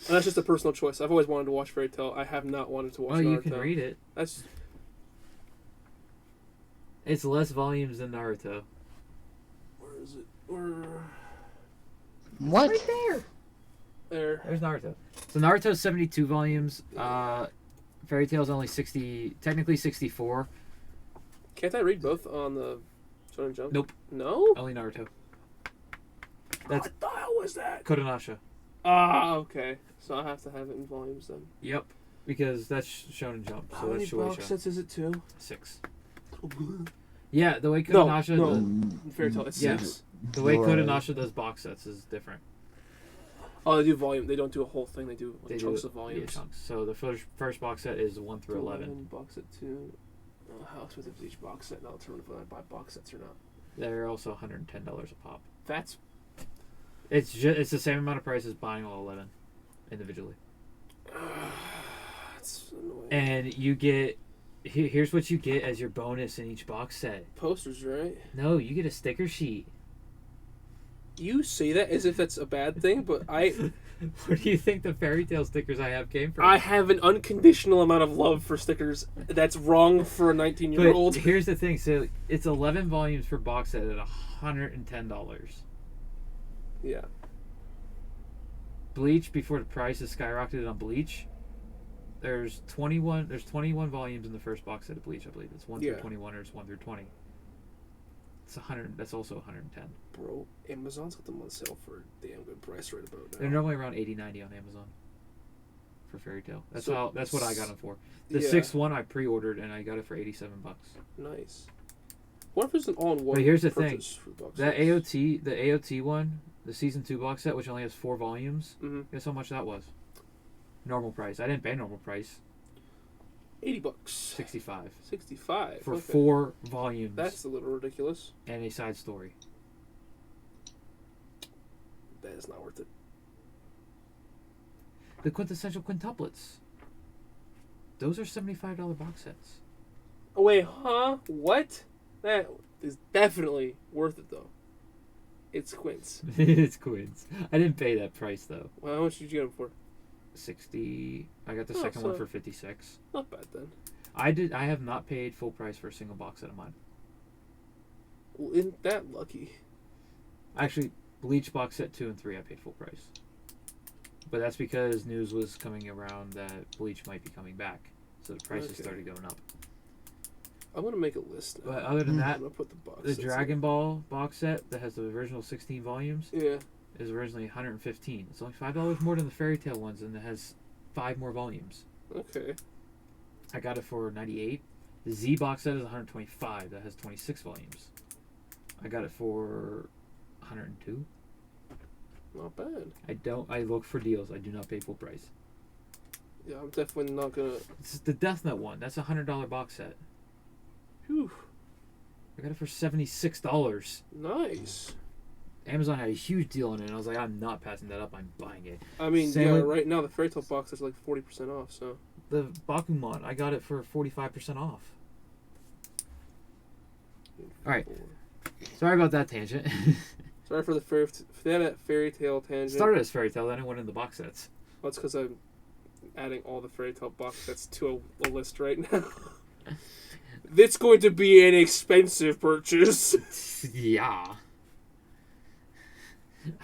And that's just a personal choice. I've always wanted to watch Fairy Tail. I have not wanted to watch Well, Naruto. you can read it. That's It's less volumes than Naruto. where is it? Where? What? Right there. There. There's Naruto. So Naruto's 72 volumes. Fairy Tail's only 60, technically 64. Can't I read both on the Shonen Jump? Nope. No? Only Naruto. That's What the hell was that? Kodanasha. Ah, okay. So I have to have it in volumes then. Yep. Because that's Shonen Jump. So How many that's box Shueisha. sets is it too? 6. Yeah, the way No, Kodanasha no. Fairy Tail, it's Yeah. 6. the way Right. Kodanasha does box sets is different. Oh, they do volume. They don't do a whole thing. They do They chunks do of volumes. chunks. So the first box set is 1 through 11. Box set 2. How expensive is each box set? Now determine if I buy box sets or not. They're also $110 a pop. That's It's the same amount of price as buying all 11 individually. that's annoying. And you get here's what you get as your bonus in each box set. Posters, right? No, you get a sticker sheet. You say that as if that's a bad thing, but I Where do you think the fairy tale stickers I have came from? have an unconditional amount of love for stickers. That's wrong for a 19-year-old. But here's the thing. So it's 11 volumes per box set at $110. Yeah. Bleach, before the price has skyrocketed on Bleach, there's 21 volumes in the first box set of Bleach, I believe. It's 1 Yeah. through 21 or it's 1 through 20. It's 100. That's also 110. Bro, Amazon's got them on sale for a damn good price right about now. They're normally around $80-90 on Amazon for Fairy Tail. That's what I got them for. The Yeah. 6th one I pre-ordered and I got it for $87. Nice. What if there's an all-in-one But here's the thing. purchase for box That sets? the AOT one, the season 2 box set, which only has 4 volumes. Mhm. Guess how much that was? Normal price. I didn't pay normal price. $80. 65 $65 for okay. 4 volumes That's a little ridiculous. and a side story. That is not worth it. The quintessential quintuplets. Those are $75 box sets. Oh wait, huh? What? That is definitely worth it though. It's quints. It's quins. I didn't pay that price though. Well, how much did you get them for? 60. I got the Oh, second one so- for 56. Not bad then. I have not paid full price for a single box set of mine. Well, isn't that lucky? Actually, Bleach box set 2 and 3 I paid full price. But that's because news was coming around that Bleach might be coming back. So the prices Okay. started going up. I'm gonna make a list now. But other than that, I'm gonna put the box. the sets in. Dragon Ball box set that has the original 16 volumes Yeah. is originally $115. It's only $5 more than the Fairy Tail ones, and it has 5 more volumes. Okay. I got it for $98. The Z box set is $125. That has 26 volumes. I got it for 102. Not bad. I look for deals. I do not pay full price. Yeah, I'm definitely not gonna. This is the Death Note one. That's a $100 box set. Whew. I got it for $76. Nice. Amazon had a huge deal on it, and I was like, I'm not passing that up. I'm buying it. I mean, Same with right now the Fairy Tale box is like 40% off. So. the Bakuman, I got it for 45% off. All right. Sorry about that tangent. Sorry for that Fairy Tale tangent. Started as Fairy Tale, then it went into box sets. Well, that's because I'm adding all the Fairy Tale box sets to a list right now. It's going to be an expensive purchase. Yeah.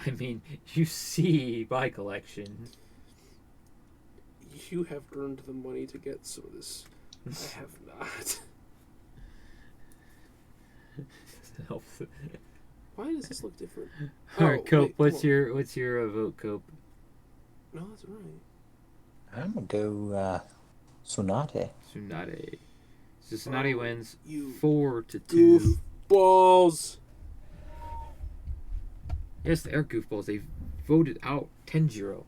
I mean, you see my collection. You have earned the money to get some of this. I have not. Why does this look different? All right, Cope. wait, What's your vote, Cope? No, that's right. I'm gonna go Tsunade. Tsunade. So Tsunade wins You 4-2. goofballs. Yes, they are goofballs. They voted out 10-0.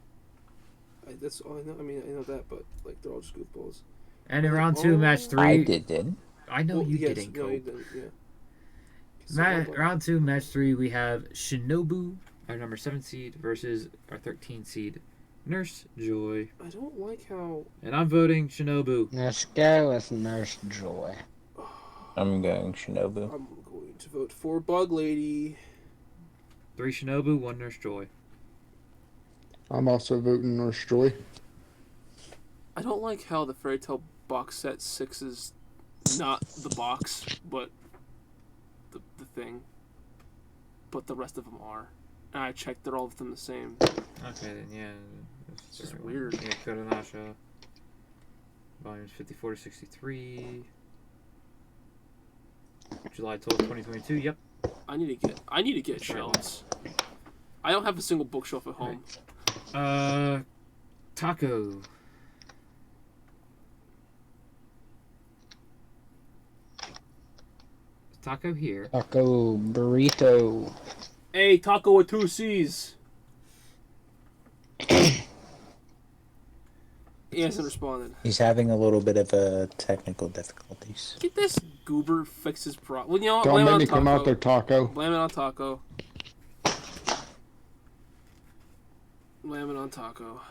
That's all I know. I mean, I know that, but like they're all just goofballs. And in round 2, match 3. I didn't. I know Well, you yes, didn't, no, Cope. you didn't. Yeah. Round 2, match 3, we have Shinobu, our number 7 seed, versus our 13 seed, Nurse Joy. I don't like how. And I'm voting Shinobu. Let's go with Nurse Joy. I'm going Shinobu. I'm going to vote for Bug Lady. 3 Shinobu, 1 Nurse Joy. I'm also voting Nurse Joy. I don't like how the Fairy Tale box set 6 is not the box, but the thing. But the rest of them are. And I checked, they're all of them the same. Okay, then, yeah. It's just weird. Yeah, Kodanasha. Volumes 54-63. July 12th, 2022. Yep. I need to get shelves. I don't have a single bookshelf at home. Taco. Taco here. Taco burrito. Hey, taco with 2 C's. He hasn't responded. He's having a little bit of technical difficulties. Get this goober fix his problem. Well, you know what? Don't Blame it make on me come out Taco. there, Taco. Blame it on Taco. Blame it on Taco.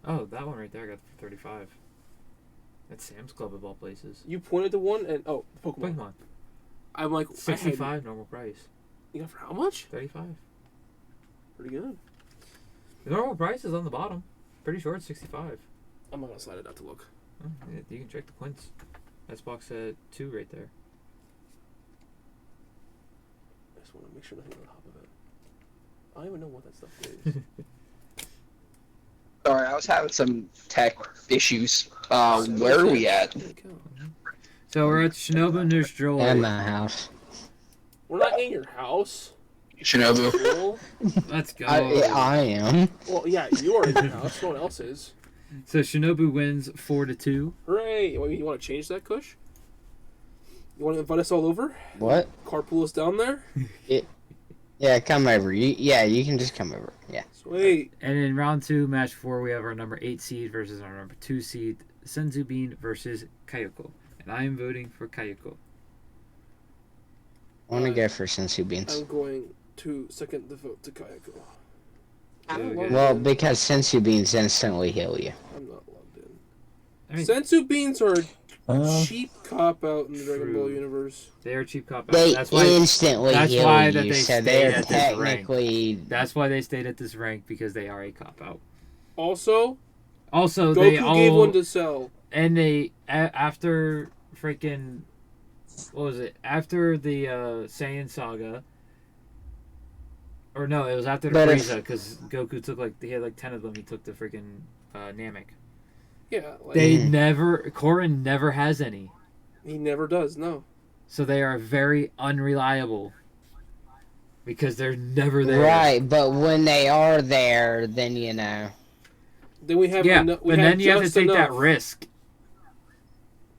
Oh, that one right there I got for 35. That's Sam's Club of all places. You pointed to one and Pokemon. Pokemon. I'm like 65 normal price. You got for how much? 35. Pretty good. The normal price is on the bottom. Pretty sure it's 65. I'm not gonna slide it out to look. Oh, yeah, you can check the quints. That's box set 2 right there. I just want to make sure nothing's on top of it. I don't even know what that stuff is. Sorry, I was having some tech issues. Where are we at? So we're at Shinobu Nurse Joy. In my house. We're not in your house. Shinobu. Cool. Let's go. I am. Well, yeah, you are in your house. No one else is. So Shinobu wins 4-2. Hooray! You want to change that, Kush? You want to invite us all over? What? Carpool us down there? Yeah, come over. You can just come over. Yeah. Sweet. And in round 2, match 4, we have our number 8 seed versus our number 2 seed, Senzu Bean versus Kayoko. And I am voting for Kayoko. I want to go for Sensu Beans. I'm going to second the vote to Kayako. Well, because Sensu Beans instantly heal you. I'm not logged in. I mean, Sensu beans are a cheap cop out in the Dragon Ball universe. They are cheap cop outs. They That's why, instantly that's heal why you, that they so stay they're at this rank. technically... That's why they stayed at this rank, because they are a cop out. Also, Also, Goku they all gave one to Cell. and they after freaking what was it? After the Saiyan saga. Or no, it was after the But if- Frieza, because Goku took he had 10 of them. He took the freaking Namek. Yeah, like, Korin never has any. he never does. No. So they are very unreliable. Because they're never there. Right, but when they are there, then you know. Then we have Yeah, we but have then you have to just take that enough. risk.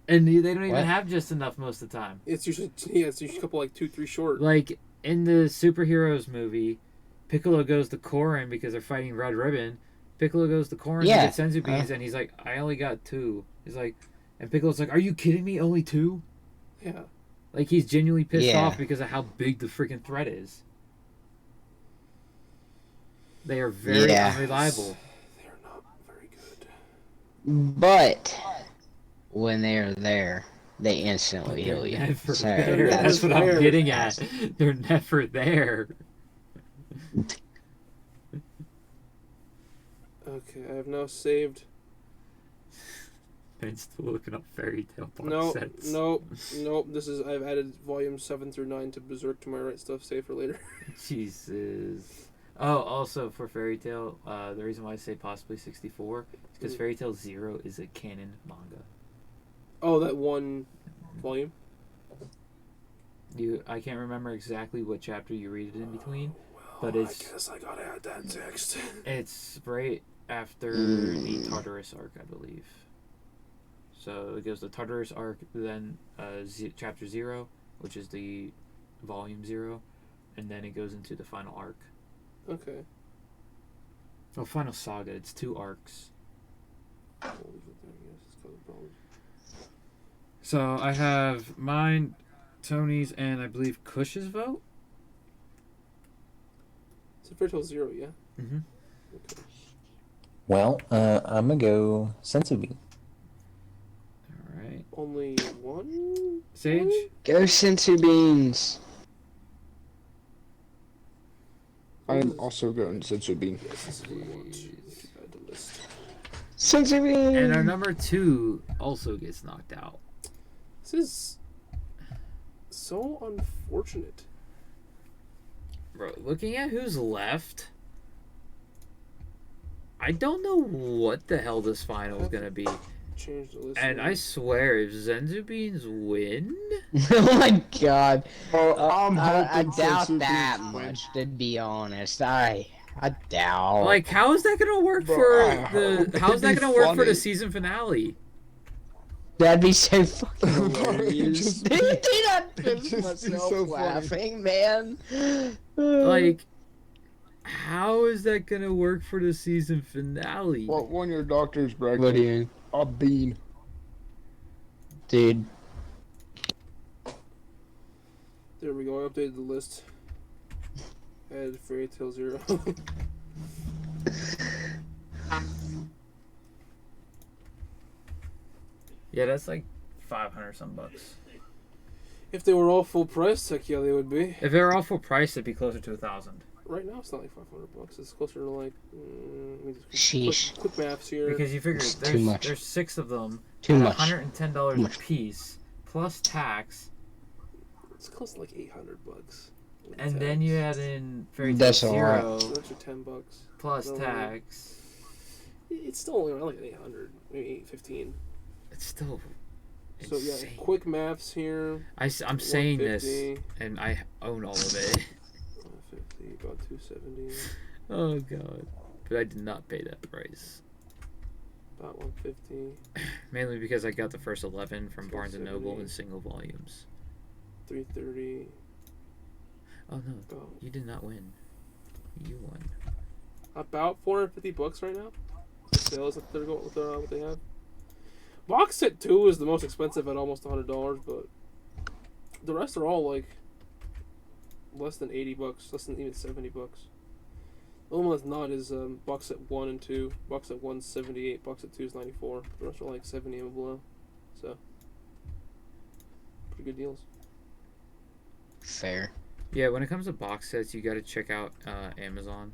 And they don't even What? have just enough most of the time. It's usually a couple 2-3 short. Like in the superheroes movie, Piccolo goes to Korin because they're fighting Red Ribbon. Piccolo goes to Korin to get senzu beans, and he's like, I only got 2. He's like, and Piccolo's like, are you kidding me? Only 2? Yeah. Like, he's genuinely pissed off because of how big the freaking threat is. They are very unreliable. They're not very good. But when they are there, they instantly heal you. Never So there. That's what I'm getting at. They're never there. Okay, I have now saved. I'm still looking up Fairy Tale box sets. Nope. I've added volumes 7 through 9 to Berserk to my right stuff. Save for later. Jesus. Oh, also for Fairy Tale, the reason why I say possibly 64 is because Fairy Tale 0 is a canon manga. Oh, that one volume? I can't remember exactly what chapter you read it in between, but it's... I guess I gotta add that text. It's right after the Tartarus arc, I believe. So it goes to Tartarus arc, then chapter 0, which is the volume 0, and then it goes into the final arc. Okay. Oh, final saga. It's 2 arcs. So I have mine, Tony's, and I believe Kush's vote. So Fairy Tale 0, yeah? Mm-hmm. Okay. Well, I'm gonna go Sensobi. Alright. Only one? Sage? Go senzu beans. I'm also going senzu bean. Senzu beans. And our number 2 also gets knocked out. This is so unfortunate. Bro, looking at who's left, I don't know what the hell this final is gonna be. Change the list. And I swear, if Senzu Beans win, Oh my god. I'm I hoping doubt senzu that beans win. much, to be honest. I doubt. like, how is that gonna work Bro, for the? How's that it'd be gonna work for the funny. season finale? That'd be so fucking hilarious. just Dude, be- I it'd pissed just be myself so funny. laughing, man. Like, how is that gonna work for the season finale? What one of your doctor's What do breakfast? you, A bean. dude? There we go. I updated the list. Add Fairy Tale 0. Yeah, that's like 500 some bucks. If they were all full price, heck yeah, they would be. If they were all full price, it'd be closer to 1,000. Right now, it's not like $500. It's closer to like. Let me just Sheesh. quick maths here. Because you figure too much. there's 6 of them, Too at much. $110 Too much. a piece, plus tax, It's close to like $800. with and tax. then you add in Fairy Tale That's a lot. 0 An extra $10. plus No, tax. It's still only around like 800, maybe 815. It's still So yeah, insane. quick maths here. I'm saying this, 150, and I own all of it. 150, about 270, Oh god. But I did not pay that price. about 150, Mainly because I got the first 11 from Barnes & Noble 270. in single volumes. 330. Oh no, About, you did not win. You won. about $450 right now. The sales that they're going, what they have. Box set 2 is the most expensive at almost $100, but the rest are all like less than $80, less than even $70. The only one that's not is box set 1 and 2. Box set 1's 78, box set 2 is 94. The rest are like 70 and below. So pretty good deals. Fair. Yeah, when it comes to box sets, you got to check out Amazon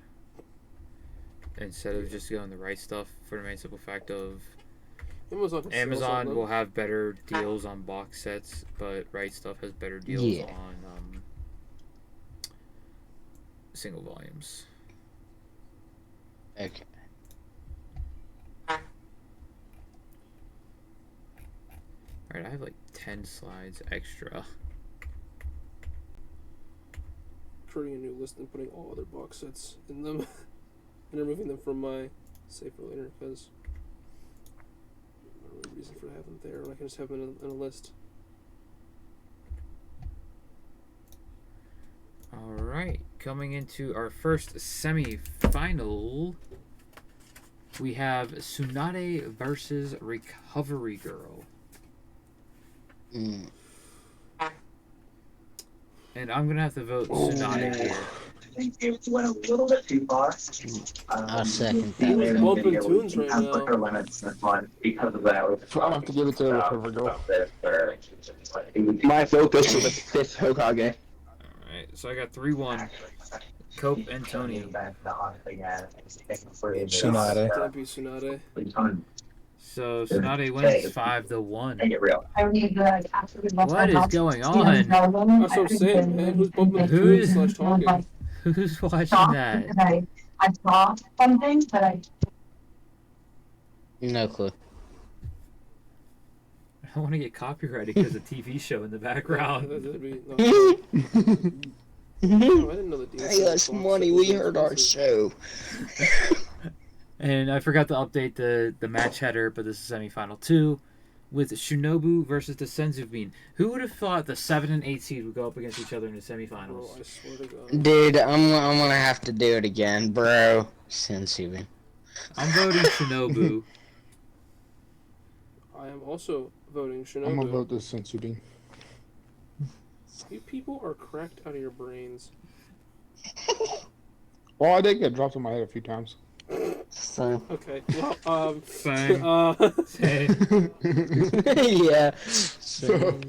instead of just going the right stuff, for the main simple fact of Amazon, has sales on Amazon them. will have better deals on box sets, but Right Stuff has better deals Yeah. on single volumes. Okay. Alright, I have like 10 slides extra. Creating a new list and putting all other box sets in them and removing them from my save for later because no reason for to have them there when I can just have them in a list. All right, coming into our first semi-final, we have Tsunade versus Recovery Girl. And I'm gonna have to vote Tsunade here. It went a little bit too far. I'll second He was that. bumping tunes right now. Liquor limits this one because of that. I'll have to give it to Recovery Girl. My vote goes to the 5th Hokage. Alright, so I got 3-1. Cope and Tony. Tsunade. That'd be Tsunade. So Tsunade wins 5-1. Make it real. What is going on? That's what I'm saying, man. Who's bumping tunes / talking? Who's watching that? I saw something, but I No clue. I don't want to get copyrighted because of TV show in the background. That'd be, no. Oh, I didn't know the deal. Hey, us money. We heard our show. And I forgot to update the match header, but this is semifinal 2 with Shinobu versus the Senzu Bean. Who would have thought the 7 and 8 seed would go up against each other in the semifinals? Oh, I swear to God. Dude, I'm gonna have to do it again, bro. Sensible. I'm voting Shinobu. I am also voting Shinobu. I'm gonna vote the Sensu Bean. You people are cracked out of your brains. Well, I did get dropped on my head a few times. So. Okay, well, Fine. Yeah. So,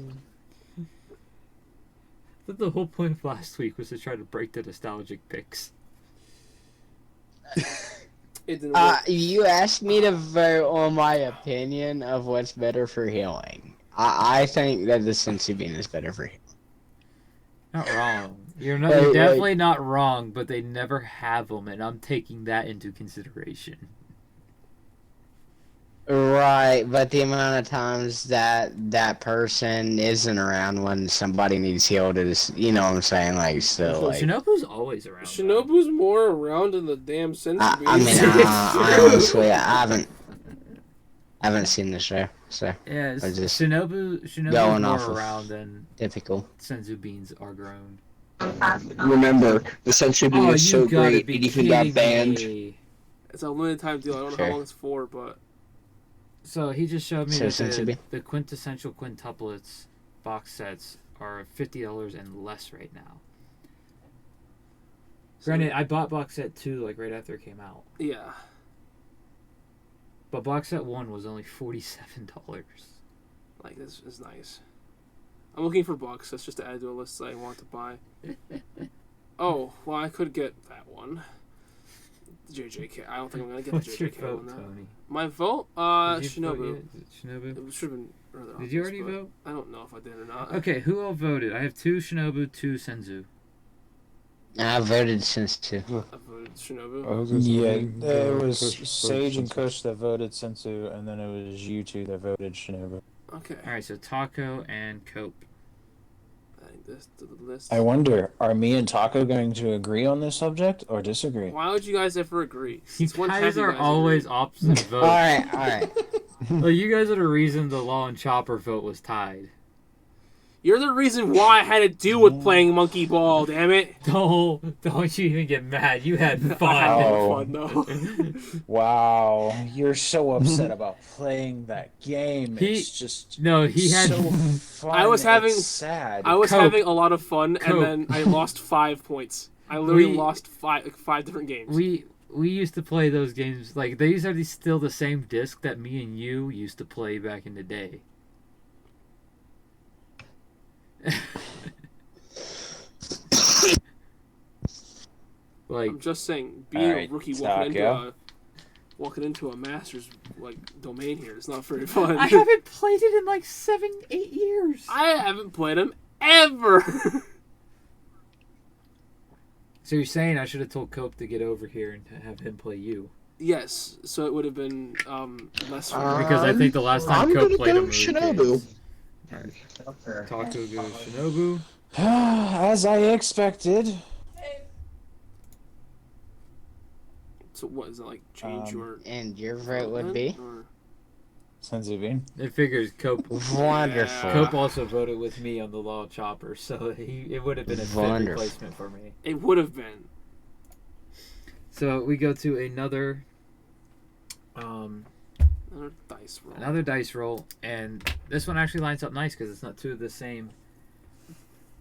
But the whole point of last week was to try to break the nostalgic picks. it didn't work. You asked me to vote on my opinion of what's better for healing. I think that the Sensu Bean is better for healing. Not wrong. You're definitely not wrong, but they never have them, and I'm taking that into consideration. Right, but the amount of times that person isn't around when somebody needs healed is, you know what I'm saying, like, so, like... Shinobu's always around. Shinobu's more around than the damn Sensu Bean. I mean, I honestly, I haven't seen the show, so... Yeah, just Shinobu's going more off of around than typical. Senzu Beans are grown. Remember, the Sensu Bean is so great, it even got banned. Me. It's a limited time deal. I don't know how long it's for, but... So he just showed me So that the quintessential quintuplets box sets are $50 and less right now. Granted, I bought box set 2 like right after it came out. Yeah. But box set 1 was only $47. Like, this is nice. I'm looking for box sets just to add to a list that I want to buy. Oh, well, I could get that one. The JJK. I don't think I'm going to get What's the JJK your vote, one. Though. Tony? My vote? Did you vote Shinobu. yet? Is it Shinobu? It should have been rather Did you obvious, already but vote? I don't know if I did or not. Okay, who all voted? I have 2 Shinobu, 2 Senzu. I voted since 2. I voted Shinobu. I was gonna say, Yeah, it was Kush voted Sage and Sensu. Kush that voted Sensu, and then it was you two that voted Shinobu. Okay. Alright, so Taco and Cope. Adding this to the list. I wonder, are me and Taco going to agree on this subject or disagree? Why would you guys ever agree? You Since when have guys you are guys always agreed? opposite votes. Alright. Well, you guys are the reason the Law and Chopper vote was tied. You're the reason why I had to deal with playing Monkey Ball, damn it. Don't you even get mad. You had fun. I had Oh. fun, though. Wow, you're so upset about playing that game. It's just he had so fun. I was having- It's sad. I was Cope. having a lot of fun, Cope. and then I lost 5 points. I literally We- lost five different games. we used to play those games like these are still the same disc that me and you used to play back in the day. Like I'm just saying, being Alright, a rookie Taco. walking into a master's domain here is not very fun. I haven't played it in like 7-8 years. I haven't played him ever. So you're saying I should have told Cope to get over here and have him play you? Yes, so it would have been less fun. Because I think the last time I'm Cope gonna played go him was Shinobu. Taco goes Shinobu. As I expected. So what is it like? Change your And your vote would be? or- Sensibine. It figures Cope. Wonderful. Cope also voted with me on the Law Chopper, so it would have been a fit replacement for me. It would have been. So we go to another dice roll, and this one actually lines up nice because it's not two of the same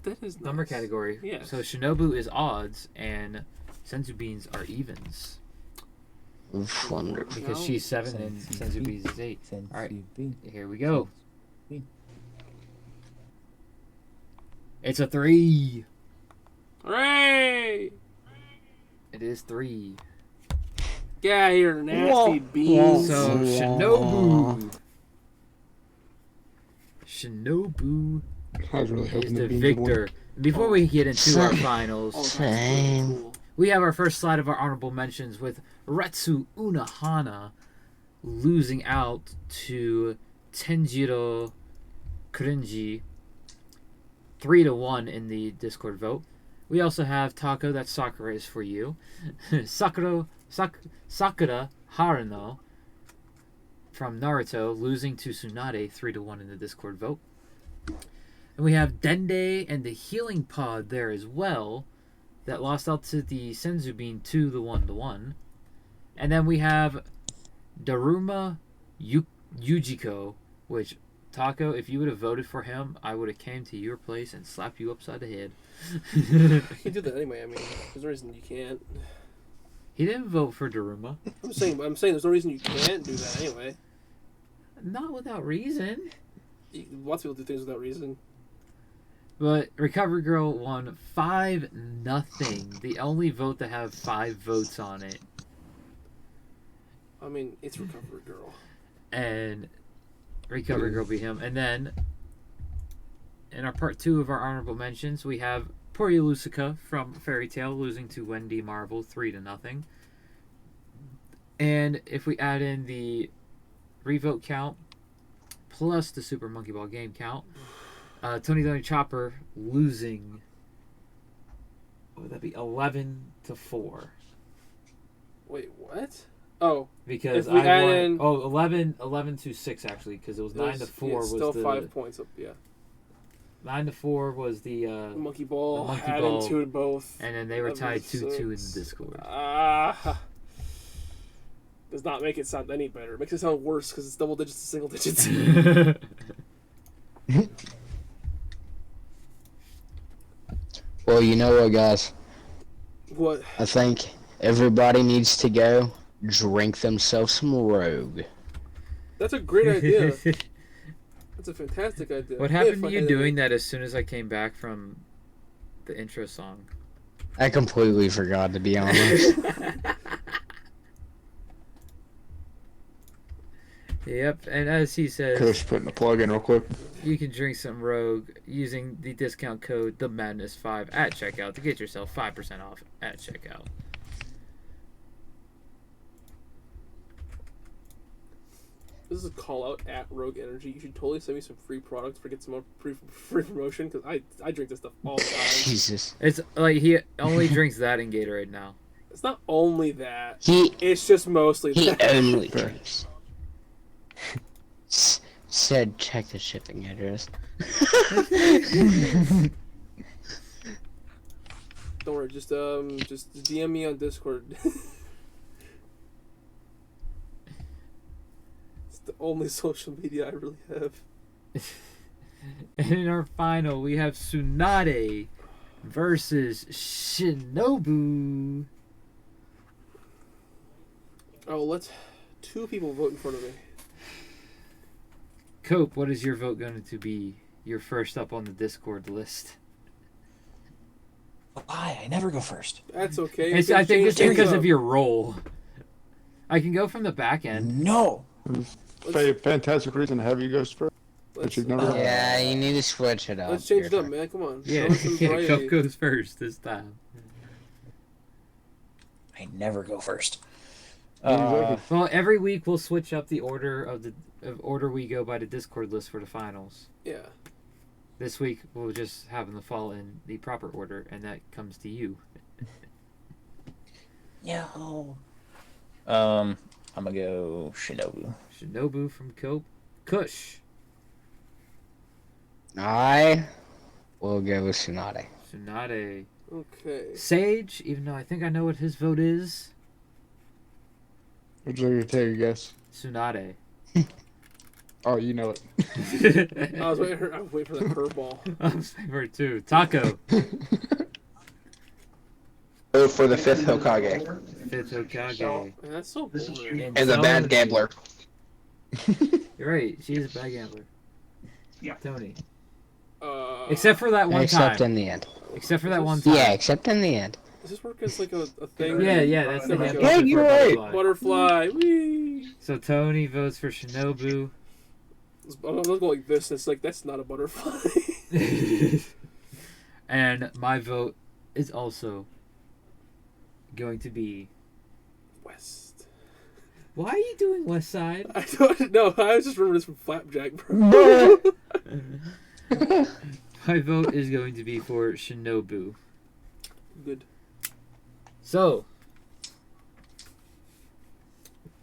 That is number nice. category. Yeah. So Shinobu is odds, and Sensubines are evens. Wonderful. Because she's 7 and Sensubines is 8. Alright, here we go. It's a 3. Hooray! It is 3. Get out of here, nasty beans. So Shinobu. Shinobu I was really is hoping the the victor. Before we get into our finals, Same. we have our first slide of our honorable mentions with Retsu Unahana losing out to Tenjiro Kurenji 3-1 in the Discord vote. We also have Taco, that's Sakura is for you. Sakura Haruno from Naruto losing to Tsunade 3-1 in the Discord vote. And we have Dende and the Healing Pod there as well that lost out to the Sensubine 2-1. And then we have Daruma Yujiko, which, Taco, if you would have voted for him, I would have came to your place and slapped you upside the head. You can do that anyway. I mean, there's no reason you can't. He didn't vote for Daruma. I'm saying there's no reason you can't do that anyway. Not without reason. Lots of people do things without reason. But Recovery Girl won 5-0. The only vote that have 5 votes on it. I mean, it's Recovery Girl. And Recovery Girl beat him. And then, in our part 2 of our honorable mentions, we have Porylusica from Fairy Tail losing to Wendy Marvel 3-0. And if we add in the revote count plus the Super Monkey Ball game count, Tony Chopper losing, what would that be, 11-4. Wait, what? Oh, because if we I add won. in, 11-6 actually, because it was 9-4 was still the 5 points up. Yeah. 9-4 was the Monkey Ball. the Monkey adding Ball, 2 to both. and then they were tied 2-2 in the Discord. Does not make it sound any better. It makes it sound worse because it's double digits to single digits. Well, you know what, guys? What? I think everybody needs to go drink themselves some Rogue. That's a great idea. That's a fantastic idea. What happened to you doing that as soon as I came back from the intro song? I completely forgot, to be honest. Yep, and as he says, Kush putting the plug in real quick. you can drink some Rogue using the discount code TheMadness5 at checkout to get yourself 5% off at checkout. This is a call out at Rogue Energy. You should totally send me some free products for get some more free promotion because I drink this stuff all the time. Jesus. It's like he only drinks that in Gatorade now. It's not only that. It's just mostly he that. only drinks. Said check the shipping address. Don't worry, just DM me on Discord. It's the only social media I really have. And in our final, we have Tsunade versus Shinobu. Oh, let's 2 people vote in front of me. Cope, what is your vote going to be? You're first up on the Discord list. Why? I never go first. That's okay. I think it's because of your role. I can go from the back end. No. Fantastic reason to have you go first. But you've never Yeah, you need to switch it up. Let's change it up, man. Come on. Yeah, Show us some variety. Cope goes first this time. I never go first. Well, every week we'll switch up the order of order we go by the Discord list for the finals. Yeah. This week we'll just have them fall in the proper order, and that comes to you. No. I'm gonna go Shinobu. Shinobu from KillerKush. I will go with Tsunade. Tsunade. Okay. Sage, even though I think I know what his vote is. Would you like to take a guess? Tsunade. Oh, you know it. I was waiting for that curveball. I'm waiting for it too. Taco. Vote for the 5th Hokage. Fifth Hokage. Man, that's so boring. And the bad gambler. You're right. She is a bad gambler. Yeah. Tony. Except for that one Except time. in the end. Except for that one time. Yeah, except in the end. Does this work as like a thing? Yeah, that's the There we hand go. for butterfly. Butterfly. Whee! So Tony votes for Shinobu. I'm gonna go like this. It's like that's not a butterfly. And my vote is also going to be West. Why are you doing West Side? I don't know. I was just remember this from Flapjack, bro. My vote is going to be for Shinobu. Good. So,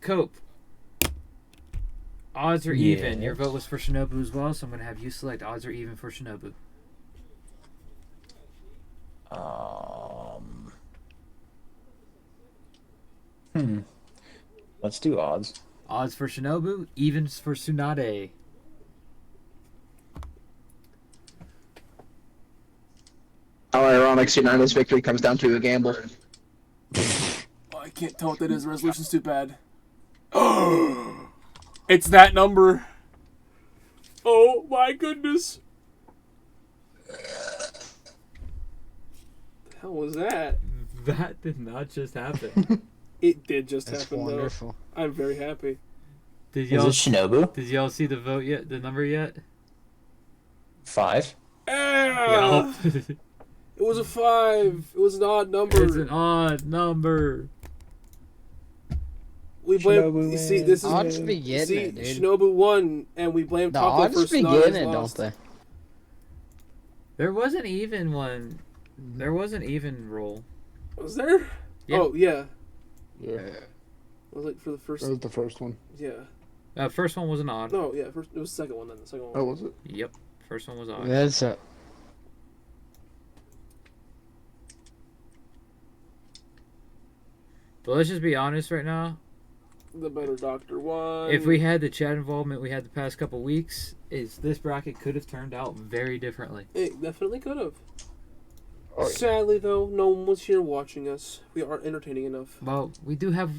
Cope. Odds are even. Your vote was for Shinobu as well, so I'm going to have you select odds are even for Shinobu. Let's do odds. Odds for Shinobu, evens for Tsunade. How ironic Tsunade's victory comes down to a gamble. Oh, I can't tell what that is. The resolution's too bad. It's that number. Oh my goodness. The hell was that? That did not just happen. It did just That's happen wonderful. though. I'm very happy. Did Is y'all it Shinobu? Did y'all see the vote yet? The number yet? 5? Ah, it was a 5. It was an odd number. It's an odd number. We blame. Shinobu You see, wins. this is Odds be getting see, it, dude. Shinobu won, and we blame The Taco odds for be Tsunade's getting it, don't loss. they? There wasn't even one. There wasn't even roll. Was there? Yeah. Oh yeah. Yeah, It was like for the first. that was the first one. Yeah. First one was an odd. No, yeah. First, it was the second one then. The second one. Oh, was it? Yep. First one was odd. That's a. But let's just be honest right now. The better doctor won. If we had the chat involvement we had the past couple weeks, this bracket could have turned out very differently. It definitely could have. Oh, yeah. Sadly, though, no one was here watching us. We aren't entertaining enough. Well, we do have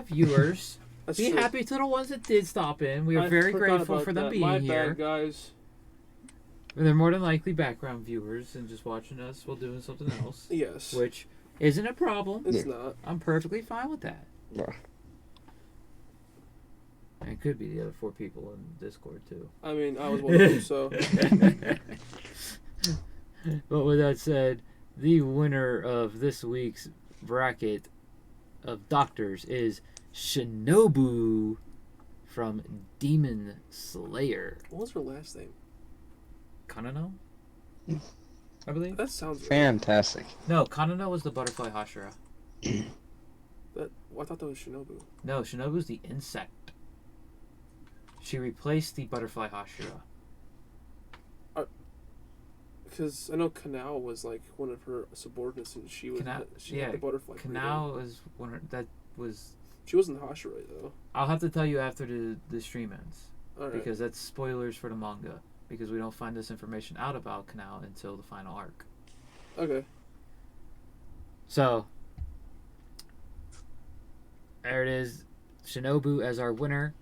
viewers. That's Be true. happy to the ones that did stop in. We are I very forgot grateful about for them that. being My here. bad, guys. They're more than likely background viewers and just watching us while doing something else, Yes. which isn't a problem. It's not. I'm perfectly fine with that. No. And it could be the other 4 people in Discord too. I mean, I was one of them, so. But with that said, the winner of this week's bracket of doctors is Shinobu from Demon Slayer. What was her last name? Kanano? I believe? That sounds right. Fantastic. No, Kanano was the butterfly Hashira. I thought that was Shinobu. No, Shinobu's the insect. She replaced the butterfly Hashira. Because I know Kanao was like one of her subordinates, and she was she had the butterfly. Kanao is one of, that was. She wasn't Hashira though. I'll have to tell you after the stream ends. All right. Because that's spoilers for the manga. Because we don't find this information out about Kanao until the final arc. Okay. So, there it is. Shinobu as our winner.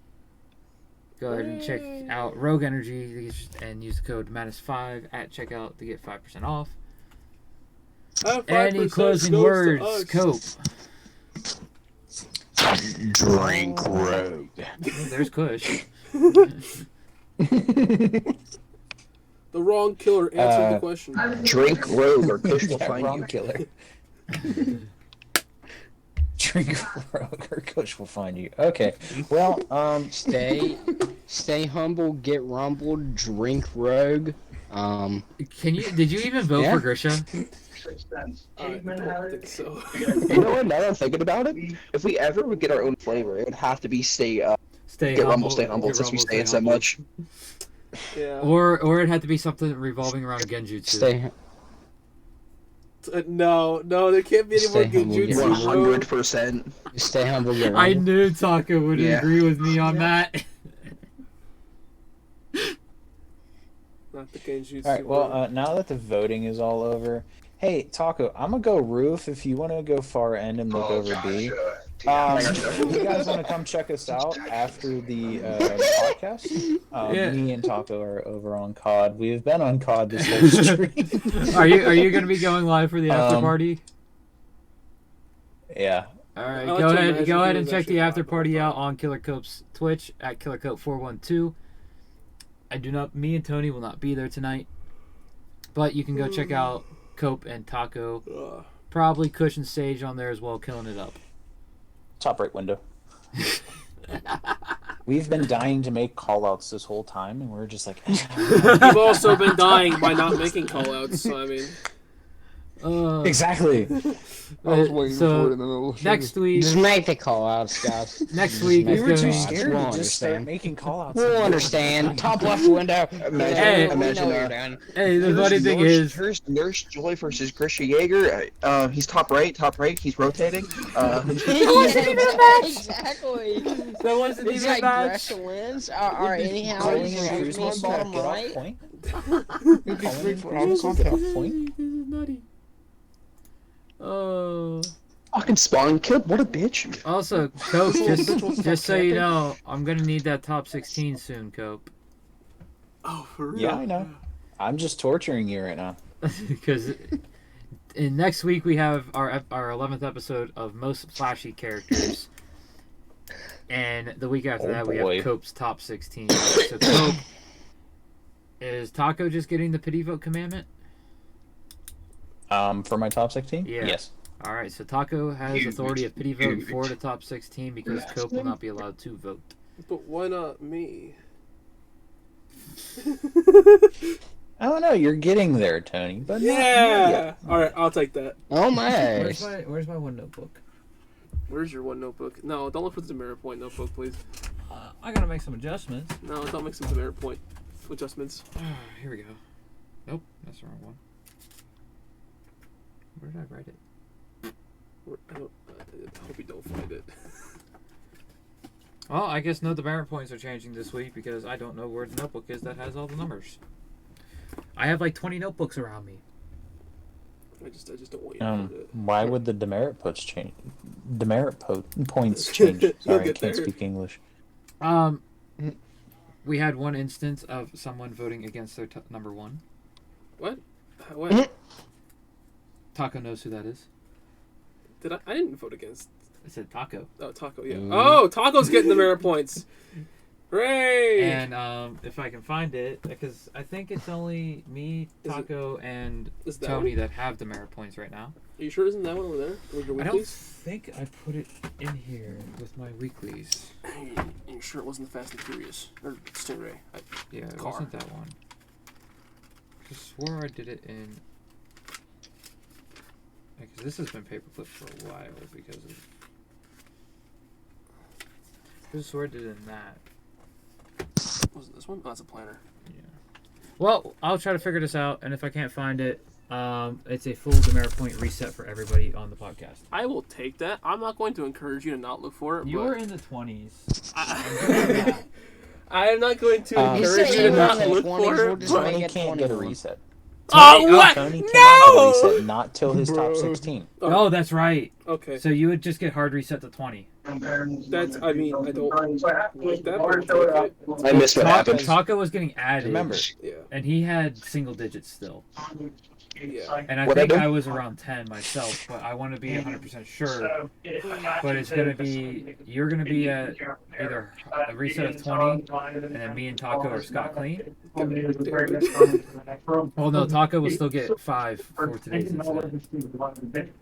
Go ahead and check out Rogue Energy and use the code MADIS5 at checkout to get 5% off. Any closing words, Cope? Drink Rogue. There's Kush. The wrong killer answered the question. Drink Rogue or Kush will Yeah, find wrong you. killer. Drink Rogue or Kush will find you. Okay. Well, Stay humble, get rumbled, drink Rogue. Did you even vote for Grisha? I don't think so. You know what? Now that I'm thinking about it, if we ever would get our own flavor, it would have to be stay humble, since we say it so much. Yeah. Or it had to be something revolving around genjutsu. Stay. No, there can't be any more genjutsu. 100%. Stay humble. Get I humble. knew Taco would agree with me on that. Not the genjutsu. All right. Well, now that the voting is all over, hey Taco, I'm gonna go roof if you want to go far end and look over B. If you guys want to come check us out after the podcast, me and Taco are over on COD. We have been on COD this whole stream. Are you going to be going live for the after party? Yeah. All right, go ahead and check the after party out on KillerKush's Twitch at KillerKush412. Me and Tony will not be there tonight, but you can go check out Cope and Taco. Probably Kush and Sage on there as well, killing it up. Top right window. We've been dying to make callouts this whole time, and we're just like... You've also been dying by not making callouts, so I mean... Exactly. I was waiting for it in the middle. Next week... Just make the call-outs, guys. Next week We is were going too to... scared to just start making callouts. We'll understand. Top left window. Hey, the funny thing is... Nurse Joy versus Christian Jaeger. He's top right. He's rotating. Exactly. That wasn't It's even a like match. Gresham wins. Anyhow, it's me bottom right. Point. Nutty. Oh. Fucking spawn killed. What a bitch. Also, Cope, just so you know, I'm gonna need that top 16 soon, Cope. Oh, for real? Yeah, I know. I'm just torturing you right now. Because next week we have our 11th episode of most flashy characters, and the week after that we have Cope's top 16. So Cope, is Taco just getting the pity vote commandment? For my top 16? Yeah. Yes. All right, so Taco has authority of pity vote for the top 16 because Cope will not be allowed to vote. But why not me? I don't know. You're getting there, Tony. But yeah. All right, I'll take that. Oh my! Where's my one notebook? Where's your one notebook? No, don't look for the demerit point notebook, please. I gotta make some adjustments. No, don't make some demerit point adjustments. Here we go. Nope, that's the wrong one. Where did I write it? I hope you don't find it. Well, I guess no demerit points are changing this week because I don't know where the notebook is that has all the numbers. I have like 20 notebooks around me. I just don't want you to find it. Why would the demerit points change? Points change. Sorry, I can't speak English. We had one instance of someone voting against their number one. What? What? Taco knows who that is. Did I? I didn't vote against. I said Taco. Oh, Taco. Yeah. Oh, Taco's getting the merit points. Hooray! And if I can find it, because I think it's only me, Taco, and Tony that have the merit points right now. Are you sure isn't that one over there? With your I weeklies? don't think I put it in here with my weeklies. You sure it wasn't the Fast and Furious or Stingray? Yeah, it wasn't that one. I swore I did it in. Because this has been paperclip for a while because of. I swore I did it in that. Was it this one? Oh, that's a planner. Yeah. Well, I'll try to figure this out, and if I can't find it, it's a full demerit point reset for everybody on the podcast. I will take that. I'm not going to encourage you to not look for it. You but were in the 20s. I am not going to encourage you to not look for it. But Tony can't get a reset. Oh, what? Tony cannot No! get a reset, not till his top 16. Oh, that's right. Okay. So you would just get hard reset to 20. That's, I mean, I don't like that. I missed what happened. Taco was getting added. Remember. Yeah. And he had single digits still. Yeah. And I think I was around 10 myself, but I want to be 100% sure. But it's going to be, you're going to be at either a reset of 20, and then me and Taco are Scott clean. Well, no, Taco will still get 5 for today's incident.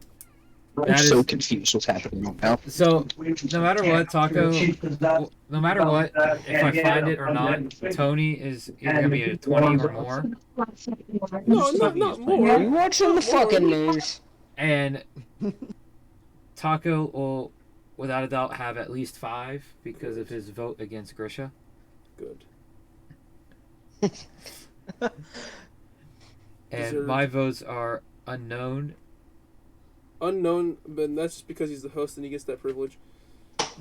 I'm That so is- confused what's happening right now. So, no matter what, Taco, no matter what, if I find it or not, Tony is either going to be a 20 or more. No, not Are more. you watching the fucking news? And Taco will, without a doubt, have at least 5 because of his vote against Grisha. Good. And Deserved. my votes are unknown. Unknown, but that's just because he's the host and he gets that privilege.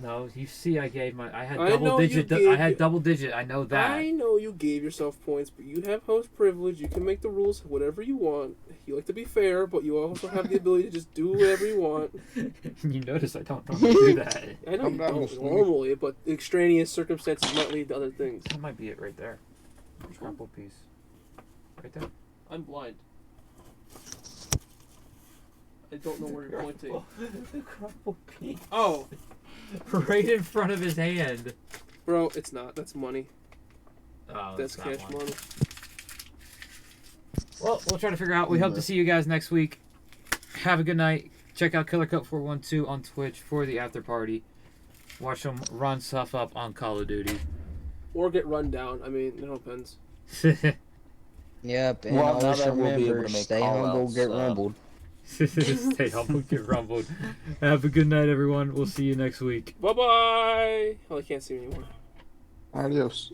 No, you see, I had I know double digit. you gave- I had double digit. I know that. I know you gave yourself points, but you have host privilege. You can make the rules whatever you want. You like to be fair, but you also have the ability to just do whatever you want. You notice I don't normally do that. I know I'm you not don't listening. normally, but extraneous circumstances might lead to other things. That might be it right there. Crumple piece. Right there. I'm blind. I don't know where you're pointing. The crumple piece. Oh, Right in front of his hand. bro, it's not. That's money. Oh, That's not cash one. money. Well, we'll try to figure out. We hope to see you guys next week. Have a good night. Check out KillerKush412 on Twitch for the after party. Watch them run stuff up on Call of Duty. Or get run down. I mean, it all depends. Yep, and Well, now always that we'll be able remember, to make stay humble, call-outs, get rumbled. Stay humble, get rumbled. Have a good night, everyone. We'll see you next week. Bye bye. Oh, I can't see you anymore. Adios.